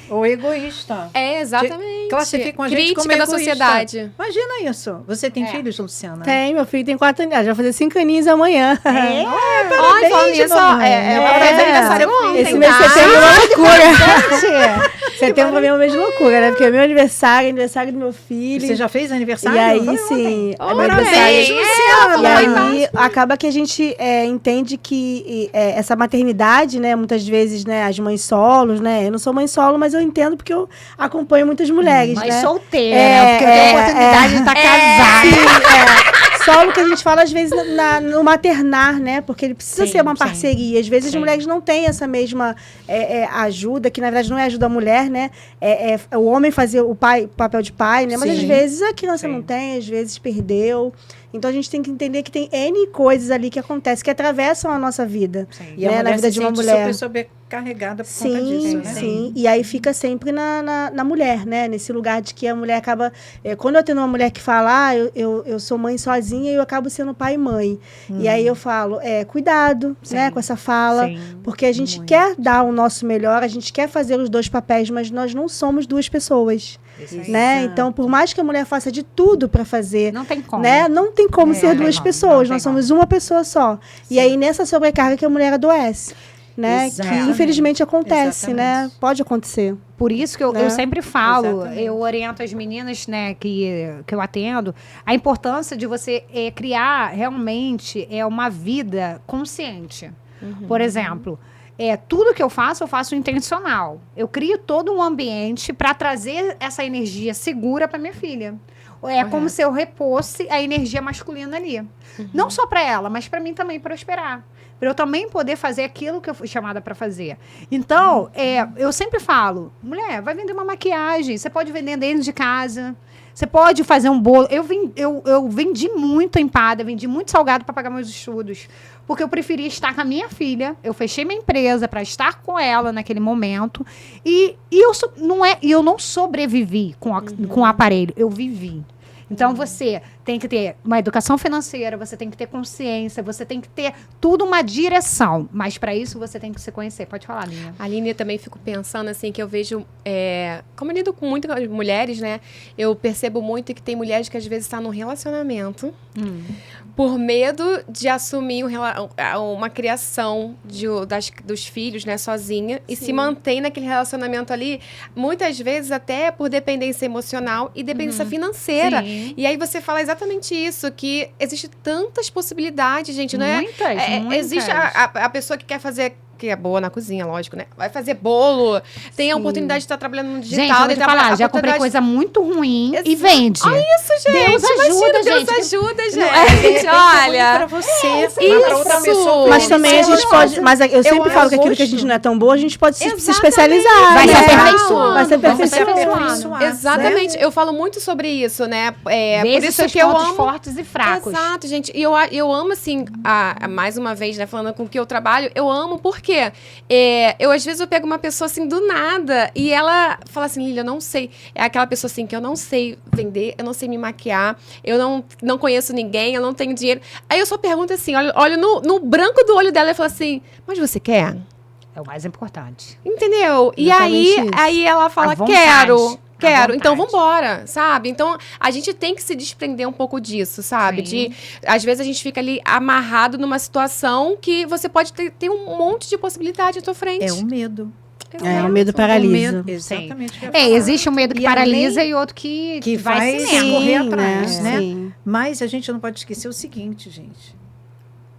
[SPEAKER 2] Ou egoísta.
[SPEAKER 3] Exatamente.
[SPEAKER 2] Classificam a gente
[SPEAKER 3] crítica
[SPEAKER 2] como
[SPEAKER 3] da
[SPEAKER 2] egoísta.
[SPEAKER 3] Sociedade.
[SPEAKER 2] Imagina isso. Você tem filhos, Luciana?
[SPEAKER 4] Tem, meu filho tem 4 anos. Já vai fazer 5 aninhos amanhã.
[SPEAKER 3] Olha, falando isso, aniversário ontem.
[SPEAKER 4] Esse mês de setembro é uma loucura. Setembro pra mim é um mês de loucura, né? Porque é meu aniversário do meu filho.
[SPEAKER 2] Você já fez aniversário?
[SPEAKER 4] E aí, sim.
[SPEAKER 2] Parabéns, Luciana.
[SPEAKER 4] E aí, acaba que a gente entende que essa maternidade, né? Muitas vezes, né? As mães solos, né? Eu não sou mãe solo, mas eu entendo porque eu acompanho muitas mulheres,
[SPEAKER 1] Mãe
[SPEAKER 4] né?
[SPEAKER 1] solteira, porque eu tenho a oportunidade de estar casada.
[SPEAKER 4] Solo que a gente fala, às vezes, no maternar, né? Porque ele precisa ser uma parceria. Às vezes, as mulheres não têm essa mesma ajuda, que, na verdade, não é ajuda a mulher, né? O homem fazer o papel de pai, né? Mas, às vezes, a criança não tem, às vezes, perdeu. Então, a gente tem que entender que tem N coisas ali que acontecem, que atravessam a nossa vida.
[SPEAKER 2] E a
[SPEAKER 4] na vida de uma mulher.
[SPEAKER 2] Sobrecarregada por conta disso, né?
[SPEAKER 4] Sim. E aí fica sempre na mulher, né? Nesse lugar de que a mulher acaba... quando eu tenho uma mulher que fala, eu sou mãe sozinha, eu acabo sendo pai e mãe. E aí eu falo, cuidado, né? Com essa fala. Porque a gente quer dar o nosso melhor, a gente quer fazer os 2 papéis, mas nós não somos 2 pessoas. Né? Então, por mais que a mulher faça de tudo para fazer,
[SPEAKER 1] não tem como,
[SPEAKER 4] né? Não tem como ser 2 pessoas, nós somos uma pessoa só. E aí, nessa sobrecarga que a mulher adoece, né? Que infelizmente acontece, né? Pode acontecer.
[SPEAKER 1] Por isso que eu sempre falo, eu oriento as meninas, né, que eu atendo, a importância de você criar realmente uma vida consciente. Por exemplo, tudo que eu faço intencional. Eu crio todo um ambiente para trazer essa energia segura para minha filha. Como se eu reposse a energia masculina ali. Não só para ela, mas para mim também prosperar. Para eu também poder fazer aquilo que eu fui chamada para fazer. Então, eu sempre falo, mulher, vai vender uma maquiagem, você pode vender dentro de casa. Você pode fazer um bolo. Eu vendi muito empada, vendi muito salgado para pagar meus estudos. Porque eu preferia estar com a minha filha. Eu fechei minha empresa para estar com ela naquele momento. E eu não sobrevivi com o aparelho. Eu vivi. Então, você tem que ter uma educação financeira, você tem que ter consciência, você tem que ter tudo uma direção. Mas, para isso, você tem que se conhecer. Pode falar, Aline.
[SPEAKER 3] Aline, eu também fico pensando, assim, que eu vejo... como eu lido com muitas mulheres, né? Eu percebo muito que tem mulheres que, às vezes, estão num relacionamento por medo de assumir uma criação dos filhos, né? Sozinha. E se mantém naquele relacionamento ali, muitas vezes até por dependência emocional e dependência financeira. Sim. E aí você fala exatamente isso, que existe tantas possibilidades, gente, não é?
[SPEAKER 1] Muitas.
[SPEAKER 3] Existe a pessoa que quer fazer que é boa na cozinha, lógico, né? Vai fazer bolo, tem a oportunidade de estar trabalhando no digital.
[SPEAKER 1] Gente, eu vou te falar, já comprei coisa muito ruim e vende.
[SPEAKER 3] Olha isso, gente.
[SPEAKER 1] Deus ajuda,
[SPEAKER 3] Deus
[SPEAKER 1] gente.
[SPEAKER 3] ajuda, gente.
[SPEAKER 2] É
[SPEAKER 3] Olha.
[SPEAKER 2] pra você,
[SPEAKER 3] pra outra pessoa.
[SPEAKER 4] Mas também a gente pode... Mas eu sempre falo que aquilo que a gente não é tão boa, a gente pode se especializar.
[SPEAKER 1] Vai
[SPEAKER 4] né?
[SPEAKER 1] se aperfeiçoando.
[SPEAKER 4] Vai se aperfeiçoando.
[SPEAKER 2] aperfeiçoando.
[SPEAKER 3] Exatamente. Eu falo muito sobre isso, né?
[SPEAKER 1] Veja
[SPEAKER 3] Por isso
[SPEAKER 1] seus
[SPEAKER 3] que eu
[SPEAKER 1] pontos
[SPEAKER 3] amo...
[SPEAKER 1] fortes e fracos.
[SPEAKER 3] Exato, gente. E eu amo, assim, mais uma vez, né, falando com o que eu trabalho, eu amo porque eu, às vezes, eu pego uma pessoa, assim, do nada, e ela fala assim, Lília, eu não sei. É aquela pessoa, assim, que eu não sei vender, eu não sei me maquiar, eu não conheço ninguém, eu não tenho dinheiro. Aí eu só pergunto assim, olho no branco do olho dela e falo assim, mas você quer?
[SPEAKER 1] É o mais importante.
[SPEAKER 3] Entendeu? E
[SPEAKER 4] Exatamente
[SPEAKER 3] aí ela fala,
[SPEAKER 1] A vontade.
[SPEAKER 3] quero,
[SPEAKER 1] A
[SPEAKER 3] então
[SPEAKER 1] vontade.
[SPEAKER 3] vambora, sabe? Então, a gente tem que se desprender um pouco disso, sabe?
[SPEAKER 1] Sim.
[SPEAKER 3] Às vezes a gente fica ali amarrado numa situação que você pode ter um monte de possibilidade à tua frente.
[SPEAKER 2] É o medo.
[SPEAKER 4] O medo paralisa.
[SPEAKER 2] Exatamente. o que eu ia falar.
[SPEAKER 1] Existe um medo que
[SPEAKER 2] E
[SPEAKER 1] paralisa
[SPEAKER 2] além-
[SPEAKER 1] e outro que
[SPEAKER 2] que
[SPEAKER 1] vai
[SPEAKER 2] vai
[SPEAKER 1] se
[SPEAKER 2] sim.
[SPEAKER 1] nega.
[SPEAKER 2] correr atrás, né?
[SPEAKER 4] Sim.
[SPEAKER 2] Mas a gente não pode esquecer o seguinte, gente.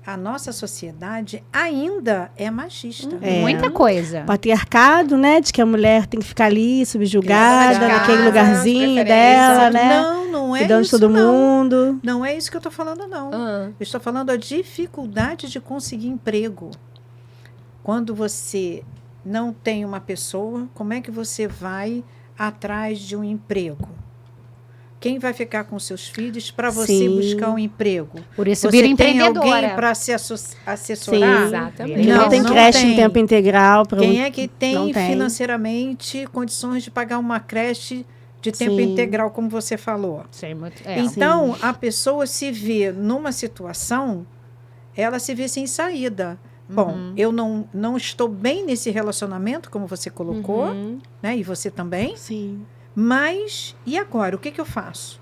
[SPEAKER 2] A nossa sociedade ainda é machista.
[SPEAKER 4] É.
[SPEAKER 1] Muita coisa.
[SPEAKER 4] Patriarcado, né? De que a mulher tem que ficar ali, subjugada,
[SPEAKER 3] Dona de
[SPEAKER 4] naquele
[SPEAKER 3] casa,
[SPEAKER 4] lugarzinho
[SPEAKER 3] preferência.
[SPEAKER 4] dela, né?
[SPEAKER 2] Não é
[SPEAKER 4] Cuidando de
[SPEAKER 2] isso,
[SPEAKER 4] todo
[SPEAKER 2] não.
[SPEAKER 4] mundo.
[SPEAKER 2] Não é isso que eu estou falando, não.
[SPEAKER 3] Ah.
[SPEAKER 2] Eu estou falando a dificuldade de conseguir emprego. Quando você não tem uma pessoa, como é que você vai atrás de um emprego? Quem vai ficar com seus filhos para você
[SPEAKER 4] Sim.
[SPEAKER 2] buscar um emprego?
[SPEAKER 1] Por isso
[SPEAKER 2] Você
[SPEAKER 1] vira
[SPEAKER 2] tem alguém
[SPEAKER 1] empreendedora.
[SPEAKER 2] para se assessorar?
[SPEAKER 4] Sim.
[SPEAKER 3] Exatamente.
[SPEAKER 4] Não, tem
[SPEAKER 2] não
[SPEAKER 4] creche
[SPEAKER 2] tem.
[SPEAKER 4] em tempo integral. Pra
[SPEAKER 2] Quem é que tem,
[SPEAKER 4] não tem.
[SPEAKER 2] financeiramente condições de pagar uma creche de tempo
[SPEAKER 4] Sim.
[SPEAKER 2] integral, como você falou?
[SPEAKER 1] Sim,
[SPEAKER 2] Então, a pessoa se vê numa situação, ela se vê sem saída. Bom, eu não estou bem nesse relacionamento, como você colocou,
[SPEAKER 3] Uhum.
[SPEAKER 2] né? E você também.
[SPEAKER 4] Sim.
[SPEAKER 2] Mas, e agora? O que, que eu faço?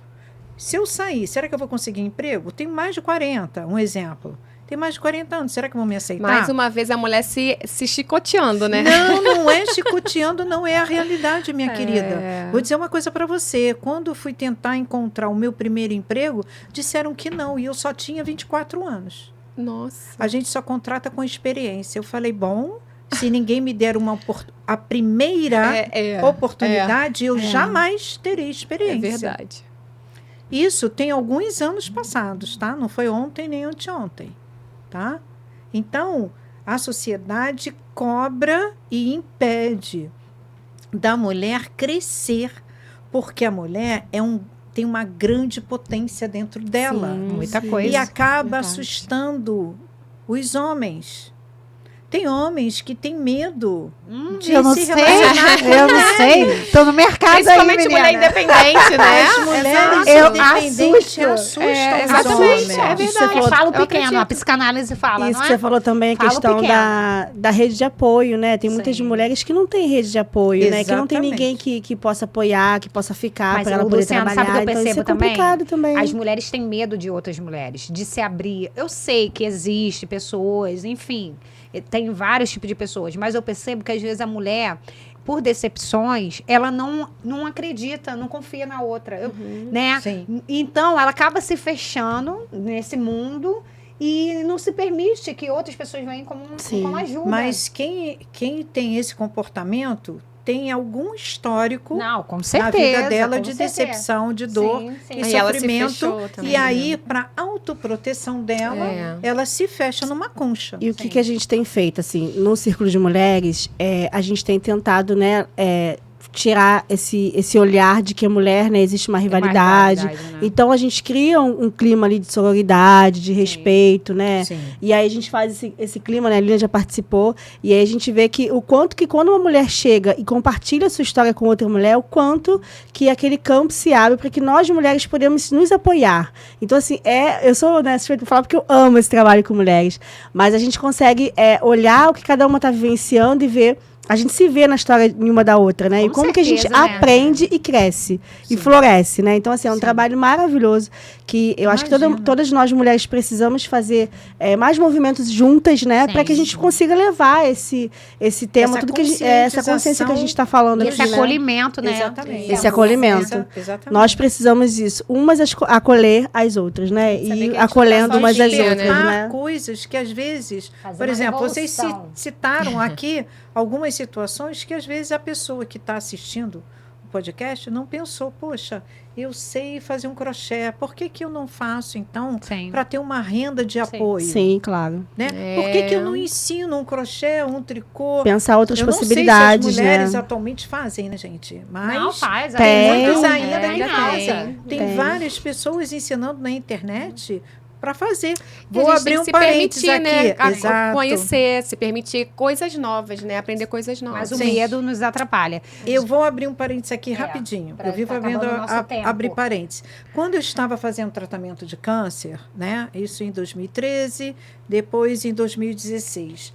[SPEAKER 2] Se eu sair, será que eu vou conseguir emprego? Tenho mais de 40, um exemplo. Tenho mais de 40 anos, será que vão me aceitar?
[SPEAKER 3] Mais uma vez a mulher se chicoteando, né?
[SPEAKER 2] Não é chicoteando, não é a realidade, minha querida. Vou dizer uma coisa para você. Quando eu fui tentar encontrar o meu primeiro emprego, disseram que não, e eu só tinha 24 anos.
[SPEAKER 3] Nossa.
[SPEAKER 2] A gente só contrata com experiência. Eu falei, bom, se ninguém me der a primeira oportunidade, eu jamais terei
[SPEAKER 3] É
[SPEAKER 2] experiência.
[SPEAKER 3] verdade.
[SPEAKER 2] Isso tem alguns anos passados, tá? Não foi ontem nem anteontem, tá? Então, a sociedade cobra e impede da mulher crescer, porque a mulher tem uma grande potência dentro dela.
[SPEAKER 4] Sim,
[SPEAKER 1] Muita
[SPEAKER 4] sim.
[SPEAKER 1] coisa.
[SPEAKER 2] E acaba
[SPEAKER 4] Verdade.
[SPEAKER 2] assustando os homens. Tem homens que têm medo de
[SPEAKER 1] eu não
[SPEAKER 2] se
[SPEAKER 1] sei.
[SPEAKER 2] relacionar com
[SPEAKER 1] Eu não sei. Tô no mercado aí,
[SPEAKER 3] Principalmente mulher
[SPEAKER 1] menina.
[SPEAKER 3] independente, né?
[SPEAKER 2] As mulheres
[SPEAKER 1] Eu
[SPEAKER 2] independentes
[SPEAKER 1] assusto.
[SPEAKER 2] assustam os
[SPEAKER 3] exatamente,
[SPEAKER 2] homens.
[SPEAKER 3] é verdade.
[SPEAKER 4] Isso você falou-
[SPEAKER 1] Fala o
[SPEAKER 3] Eu
[SPEAKER 1] pequeno,
[SPEAKER 3] acredito.
[SPEAKER 1] a psicanálise fala,
[SPEAKER 4] Isso
[SPEAKER 1] não
[SPEAKER 4] que
[SPEAKER 1] é?
[SPEAKER 4] você falou também, a
[SPEAKER 1] Fala
[SPEAKER 4] questão
[SPEAKER 1] pequeno.
[SPEAKER 4] da rede de apoio, né? Tem muitas
[SPEAKER 1] Sim.
[SPEAKER 4] mulheres que não têm rede de apoio, né? Que não tem
[SPEAKER 2] Exatamente.
[SPEAKER 4] ninguém que possa apoiar, que possa ficar
[SPEAKER 1] Mas,
[SPEAKER 4] para ela
[SPEAKER 1] o
[SPEAKER 4] poder
[SPEAKER 1] Luciano,
[SPEAKER 4] trabalhar.
[SPEAKER 1] sabe o que eu
[SPEAKER 4] então, isso
[SPEAKER 1] percebo
[SPEAKER 4] é complicado também.
[SPEAKER 1] As mulheres têm medo de outras mulheres, de se abrir. Eu sei que existe pessoas, enfim, tem vários tipos de pessoas, mas eu percebo que às vezes a mulher, por decepções, ela não acredita, não confia na outra, né?
[SPEAKER 2] Sim.
[SPEAKER 1] Então, ela acaba se fechando nesse mundo e não se permite que outras pessoas venham como ajuda.
[SPEAKER 2] Mas quem tem esse comportamento tem algum histórico
[SPEAKER 1] não, com
[SPEAKER 2] na
[SPEAKER 1] certeza,
[SPEAKER 2] vida dela
[SPEAKER 1] com
[SPEAKER 2] de
[SPEAKER 1] certeza.
[SPEAKER 2] decepção, de dor
[SPEAKER 1] Sim, sim.
[SPEAKER 2] e
[SPEAKER 3] Aí ela se
[SPEAKER 2] sofrimento.
[SPEAKER 3] fechou também,
[SPEAKER 2] E aí,
[SPEAKER 3] né?
[SPEAKER 2] para autoproteção dela,
[SPEAKER 3] É.
[SPEAKER 2] ela se fecha numa concha.
[SPEAKER 4] E o que a gente tem feito, assim, no Círculo de Mulheres, a gente tem tentado, né, tirar esse olhar de que a mulher, né, existe uma rivalidade.
[SPEAKER 1] né?
[SPEAKER 4] Então, a gente cria um clima ali de sororidade, de respeito, né?
[SPEAKER 2] Sim.
[SPEAKER 4] E aí a gente faz esse clima, né? A Lina já participou. E aí a gente vê que o quanto que quando uma mulher chega e compartilha a sua história com outra mulher, o quanto que aquele campo se abre para que nós, mulheres, podemos nos apoiar. Então, assim, eu sou, né, suspeita pra falar porque eu amo esse trabalho com mulheres. Mas a gente consegue olhar o que cada uma está vivenciando e ver a gente se vê na história de uma da outra, né?
[SPEAKER 1] Com
[SPEAKER 4] e como que a gente
[SPEAKER 1] certeza, né?
[SPEAKER 4] aprende e cresce e floresce, né? Então, assim, é um trabalho maravilhoso que eu acho que todas nós mulheres precisamos fazer mais movimentos juntas, né? Para que a gente consiga levar esse tema, tudo que essa consciência que a gente está falando aqui,
[SPEAKER 1] esse acolhimento, né?
[SPEAKER 2] Exatamente.
[SPEAKER 4] Esse acolhimento.
[SPEAKER 2] Exatamente.
[SPEAKER 4] Nós precisamos disso, umas acolher as outras, né? E acolhendo umas às outras, né?
[SPEAKER 2] Coisas que às vezes,
[SPEAKER 1] Fazer
[SPEAKER 2] por
[SPEAKER 1] uma
[SPEAKER 2] exemplo, vocês
[SPEAKER 1] revolução.
[SPEAKER 2] citaram aqui algumas situações que às vezes a pessoa que está assistindo o podcast não pensou, poxa, eu sei fazer um crochê, por que eu não faço então para ter uma renda de apoio?
[SPEAKER 4] Sim, claro.
[SPEAKER 2] Né? Por que eu não ensino um crochê, um tricô?
[SPEAKER 4] Pensar outras
[SPEAKER 2] eu
[SPEAKER 4] possibilidades,
[SPEAKER 2] não sei se as mulheres
[SPEAKER 4] né?
[SPEAKER 2] atualmente fazem, né, gente? Mas
[SPEAKER 1] Não faz.
[SPEAKER 2] tem muitos ainda
[SPEAKER 1] tem
[SPEAKER 2] em casa.
[SPEAKER 1] tem.
[SPEAKER 2] Tem várias pessoas ensinando na internet para fazer.
[SPEAKER 3] E a
[SPEAKER 2] Vou
[SPEAKER 3] gente
[SPEAKER 2] abrir
[SPEAKER 3] tem
[SPEAKER 2] um
[SPEAKER 3] que se
[SPEAKER 2] parênteses
[SPEAKER 3] permitir,
[SPEAKER 2] aqui.
[SPEAKER 3] né?
[SPEAKER 2] Exato.
[SPEAKER 3] Conhecer, se permitir coisas novas, né? Aprender coisas novas.
[SPEAKER 1] Mas o medo nos atrapalha.
[SPEAKER 2] Eu vou abrir um parênteses aqui rapidinho.
[SPEAKER 1] pra
[SPEAKER 2] Eu vivo
[SPEAKER 1] tá
[SPEAKER 2] vendo
[SPEAKER 1] acabando o nosso tempo.
[SPEAKER 2] abrir parênteses. Quando eu estava fazendo tratamento de câncer, né? Isso em 2013, depois em 2016.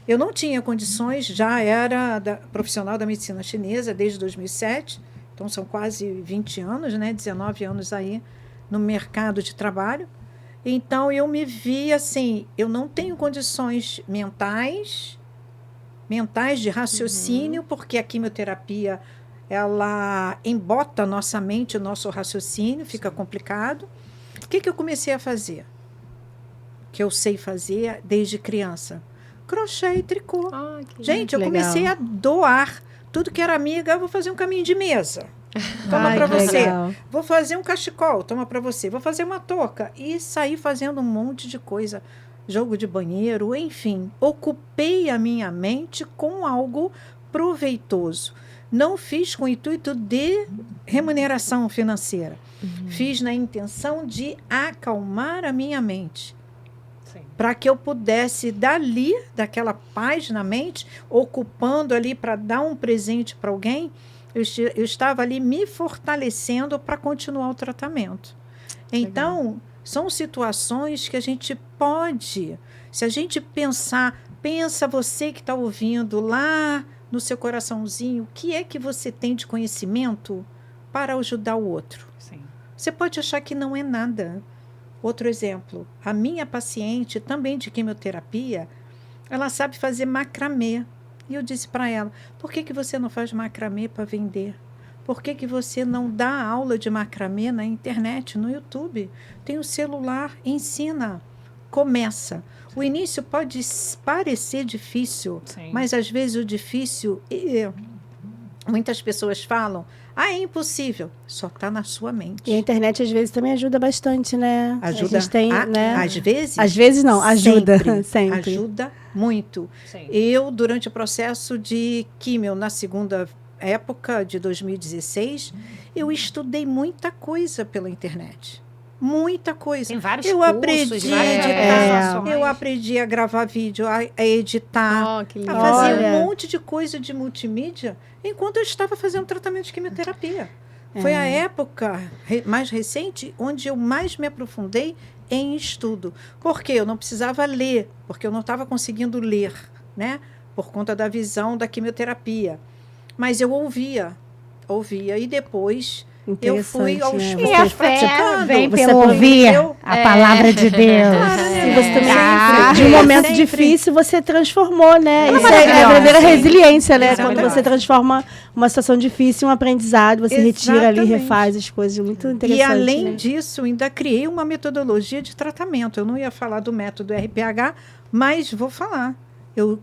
[SPEAKER 2] Eu não tinha condições, já era profissional da medicina chinesa desde 2007, então são quase 20 anos, né? 19 anos aí no mercado de trabalho. Então, eu me vi assim, eu não tenho condições mentais de raciocínio, porque a quimioterapia, ela embota a nossa mente, o nosso raciocínio, fica complicado. O que eu comecei a fazer? Que eu sei fazer desde criança? Crochê e tricô. Gente, eu comecei a doar tudo que era amiga, eu vou fazer um caminho de mesa. Toma para você.
[SPEAKER 4] Legal.
[SPEAKER 2] Vou fazer um cachecol, toma para você. Vou fazer uma touca. E saí fazendo um monte de coisa. Jogo de banheiro, enfim. Ocupei a minha mente com algo proveitoso. Não fiz com o intuito de remuneração financeira. Fiz na intenção de acalmar a minha mente. Para que eu pudesse, dali, daquela paz na mente, ocupando ali para dar um presente para alguém, eu estava ali me fortalecendo para continuar o tratamento. Então, são situações que a gente pode, se a gente pensar, pensa você que está ouvindo lá no seu coraçãozinho, o que é que você tem de conhecimento para ajudar o outro?
[SPEAKER 1] Sim.
[SPEAKER 2] Você pode achar que não é nada. Outro exemplo, a minha paciente, também de quimioterapia, ela sabe fazer macramê. E eu disse para ela, por que você não faz macramê para vender? Por que você não dá aula de macramê na internet, no YouTube? Tem o celular, ensina, começa. O início pode parecer difícil, mas às vezes o difícil, muitas pessoas falam, é impossível. Só está na sua mente.
[SPEAKER 4] E a internet, às vezes, também ajuda bastante, né?
[SPEAKER 2] Ajuda.
[SPEAKER 4] A gente tem, né?
[SPEAKER 2] Às vezes?
[SPEAKER 4] Às vezes não, ajuda. Sempre.
[SPEAKER 2] Ajuda muito.
[SPEAKER 1] Sim.
[SPEAKER 2] Eu, durante o processo de químio, na segunda época de 2016, eu estudei muita coisa pela internet. Muita coisa.
[SPEAKER 1] Tem vários
[SPEAKER 2] eu
[SPEAKER 1] cursos,
[SPEAKER 2] aprendi
[SPEAKER 1] várias
[SPEAKER 2] a editar,
[SPEAKER 1] ações.
[SPEAKER 2] eu aprendi a gravar vídeo, a editar,
[SPEAKER 3] Que
[SPEAKER 2] a
[SPEAKER 3] lindo.
[SPEAKER 2] fazer
[SPEAKER 4] Olha.
[SPEAKER 2] um monte de coisa de multimídia enquanto eu estava fazendo tratamento de quimioterapia. Foi a época mais recente onde eu mais me aprofundei em estudo. Porque eu não precisava ler, porque eu não estava conseguindo ler, né? Por conta da visão da quimioterapia. Mas eu ouvia. E depois eu fui aos
[SPEAKER 4] né?
[SPEAKER 1] E a
[SPEAKER 2] poucos
[SPEAKER 1] fé
[SPEAKER 2] praticando.
[SPEAKER 1] vem
[SPEAKER 4] Você
[SPEAKER 1] pelo ouvir
[SPEAKER 2] aprendeu?
[SPEAKER 1] a palavra de Deus.
[SPEAKER 4] E você também,
[SPEAKER 1] Ah,
[SPEAKER 4] de um momento
[SPEAKER 2] sempre.
[SPEAKER 4] difícil, você transformou, né? Isso é a
[SPEAKER 1] maravilhosa.
[SPEAKER 4] verdadeira resiliência, né?
[SPEAKER 2] Exatamente.
[SPEAKER 4] Quando você transforma uma situação difícil em um aprendizado, você retira ali,
[SPEAKER 2] Exatamente.
[SPEAKER 4] refaz as coisas. Muito interessante.
[SPEAKER 2] E além
[SPEAKER 4] né?
[SPEAKER 2] disso, ainda criei uma metodologia de tratamento. Eu não ia falar do método RPH, mas vou falar. Eu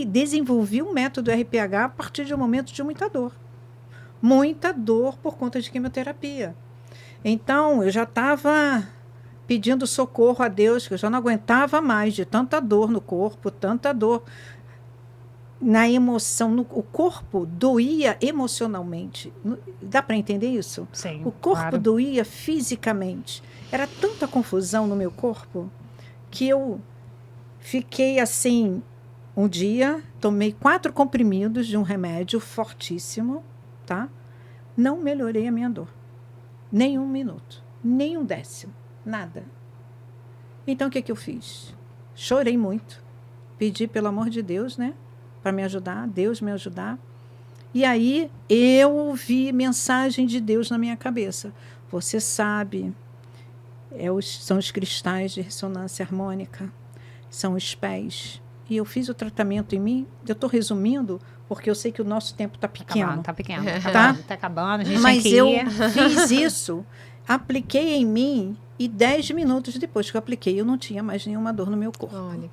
[SPEAKER 2] desenvolvi um método RPH a partir de um momento de muita dor. Muita dor por conta de quimioterapia. Então, eu já estava pedindo socorro a Deus, que eu já não aguentava mais de tanta dor no corpo, tanta dor na emoção. O corpo doía emocionalmente. Dá para entender isso?
[SPEAKER 1] Sim,
[SPEAKER 2] O corpo
[SPEAKER 1] claro.
[SPEAKER 2] doía fisicamente. Era tanta confusão no meu corpo que eu fiquei assim. Um dia, tomei 4 comprimidos de um remédio fortíssimo, tá? Não melhorei a minha dor. Nem 1 minuto, nem 1/10, nada. Então, o que eu fiz? Chorei muito, pedi, pelo amor de Deus, né? para me ajudar, Deus me ajudar. E aí eu ouvi mensagem de Deus na minha cabeça. Você sabe, são os cristais de ressonância harmônica, são os pés. E eu fiz o tratamento em mim. Eu estou resumindo, porque eu sei que o nosso tempo está pequeno.
[SPEAKER 1] Está pequeno, tá acabando, a gente
[SPEAKER 2] Mas
[SPEAKER 1] tem que ir.
[SPEAKER 2] eu fiz isso, apliquei em mim, e 10 minutos depois que eu apliquei, eu não tinha mais nenhuma dor no meu corpo.
[SPEAKER 3] Olha.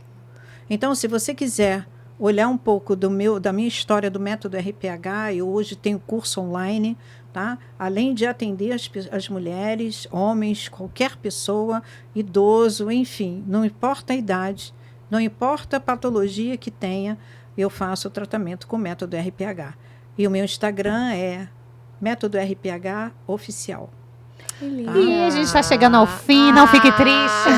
[SPEAKER 2] Então, se você quiser olhar um pouco da minha história do método RPH, eu hoje tenho curso online, tá? Além de atender as mulheres, homens, qualquer pessoa, idoso, enfim, não importa a idade, não importa a patologia que tenha, eu faço o tratamento com o método RPH. E o meu Instagram é método RPH oficial.
[SPEAKER 1] E a gente está chegando ao fim, não fique triste.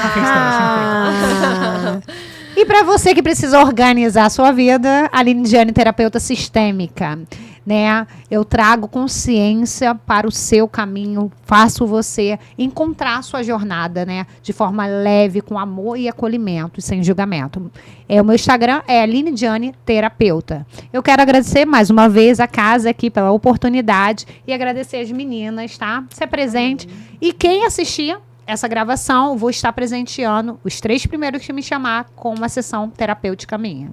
[SPEAKER 1] E para você que precisa organizar a sua vida, a Aline Gianni, terapeuta sistêmica, né? Eu trago consciência para o seu caminho, faço você encontrar a sua jornada, né? De forma leve, com amor e acolhimento, sem julgamento. O meu Instagram é Aline Gianni, terapeuta. Eu quero agradecer mais uma vez a casa aqui pela oportunidade e agradecer as meninas, tá? Ser presente. E quem assistir essa gravação, vou estar presenteando os 3 primeiros que me chamar com uma sessão terapêutica minha.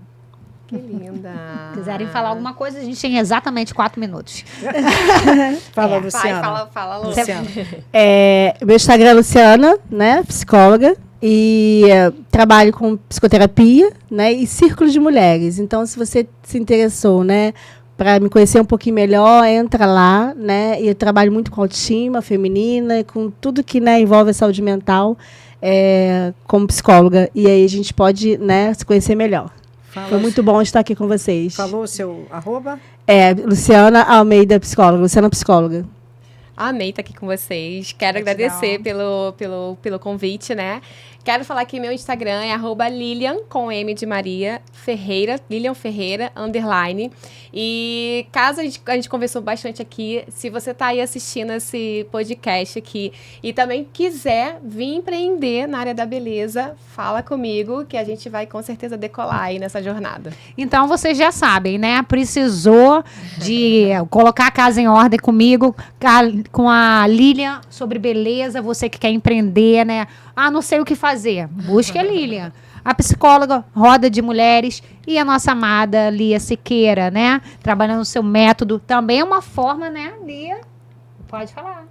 [SPEAKER 3] Que linda.
[SPEAKER 1] Se quiserem falar alguma coisa, a gente tem exatamente 4 minutos.
[SPEAKER 2] Fala, Luciana.
[SPEAKER 3] Fala,
[SPEAKER 2] Luciana.
[SPEAKER 4] Meu Instagram é Luciana, né? Psicóloga. E trabalho com psicoterapia, né? E círculo de mulheres. Então, se você se interessou, né? Para me conhecer um pouquinho melhor, entra lá, né? E eu trabalho muito com autoestima feminina, com tudo que, né, envolve a saúde mental, como psicóloga. E aí a gente pode, né, se conhecer melhor. Foi muito bom estar aqui com vocês.
[SPEAKER 2] Falou o seu arroba?
[SPEAKER 4] Luciana Almeida, psicóloga. Luciana Psicóloga.
[SPEAKER 3] Amei estar aqui com vocês. Quero agradecer pelo convite, né? Quero falar que meu Instagram é @Lilian, com M de Maria, Ferreira, Lilian Ferreira, _. E caso a gente conversou bastante aqui, se você está aí assistindo esse podcast aqui e também quiser vir empreender na área da beleza, fala comigo que a gente vai com certeza decolar aí nessa jornada.
[SPEAKER 1] Então, vocês já sabem, né? Precisou de colocar a casa em ordem comigo, com a Lilian, sobre beleza, você que quer empreender, né? Não sei o que fazer. Busque a Lilian. A psicóloga Roda de Mulheres e a nossa amada Lia Siqueira, né? Trabalhando o seu método. Também é uma forma, né, Lia? Pode falar.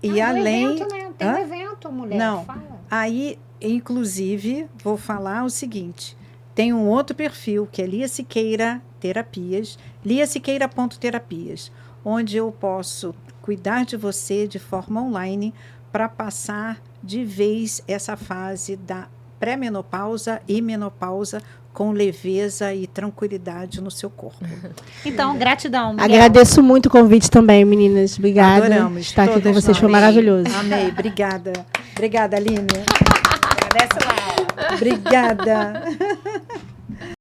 [SPEAKER 2] E além...
[SPEAKER 1] evento, né? Tem um evento, mulher.
[SPEAKER 2] Não.
[SPEAKER 1] Fala.
[SPEAKER 2] Aí, inclusive, vou falar o seguinte. Tem um outro perfil, que é Lia Siqueira Terapias, liasiqueira.terapias, onde eu posso cuidar de você de forma online para passar de vez essa fase da pré-menopausa e menopausa com leveza e tranquilidade no seu corpo.
[SPEAKER 1] Então, gratidão, Miguel.
[SPEAKER 4] Agradeço muito o convite também, meninas. Obrigada.
[SPEAKER 2] Adoramos.
[SPEAKER 4] Estar aqui com
[SPEAKER 2] Todas
[SPEAKER 4] vocês foi
[SPEAKER 2] nós.
[SPEAKER 4] maravilhoso.
[SPEAKER 2] Amei, obrigada. Obrigada, Aline.
[SPEAKER 1] Agradece lá.
[SPEAKER 2] Obrigada.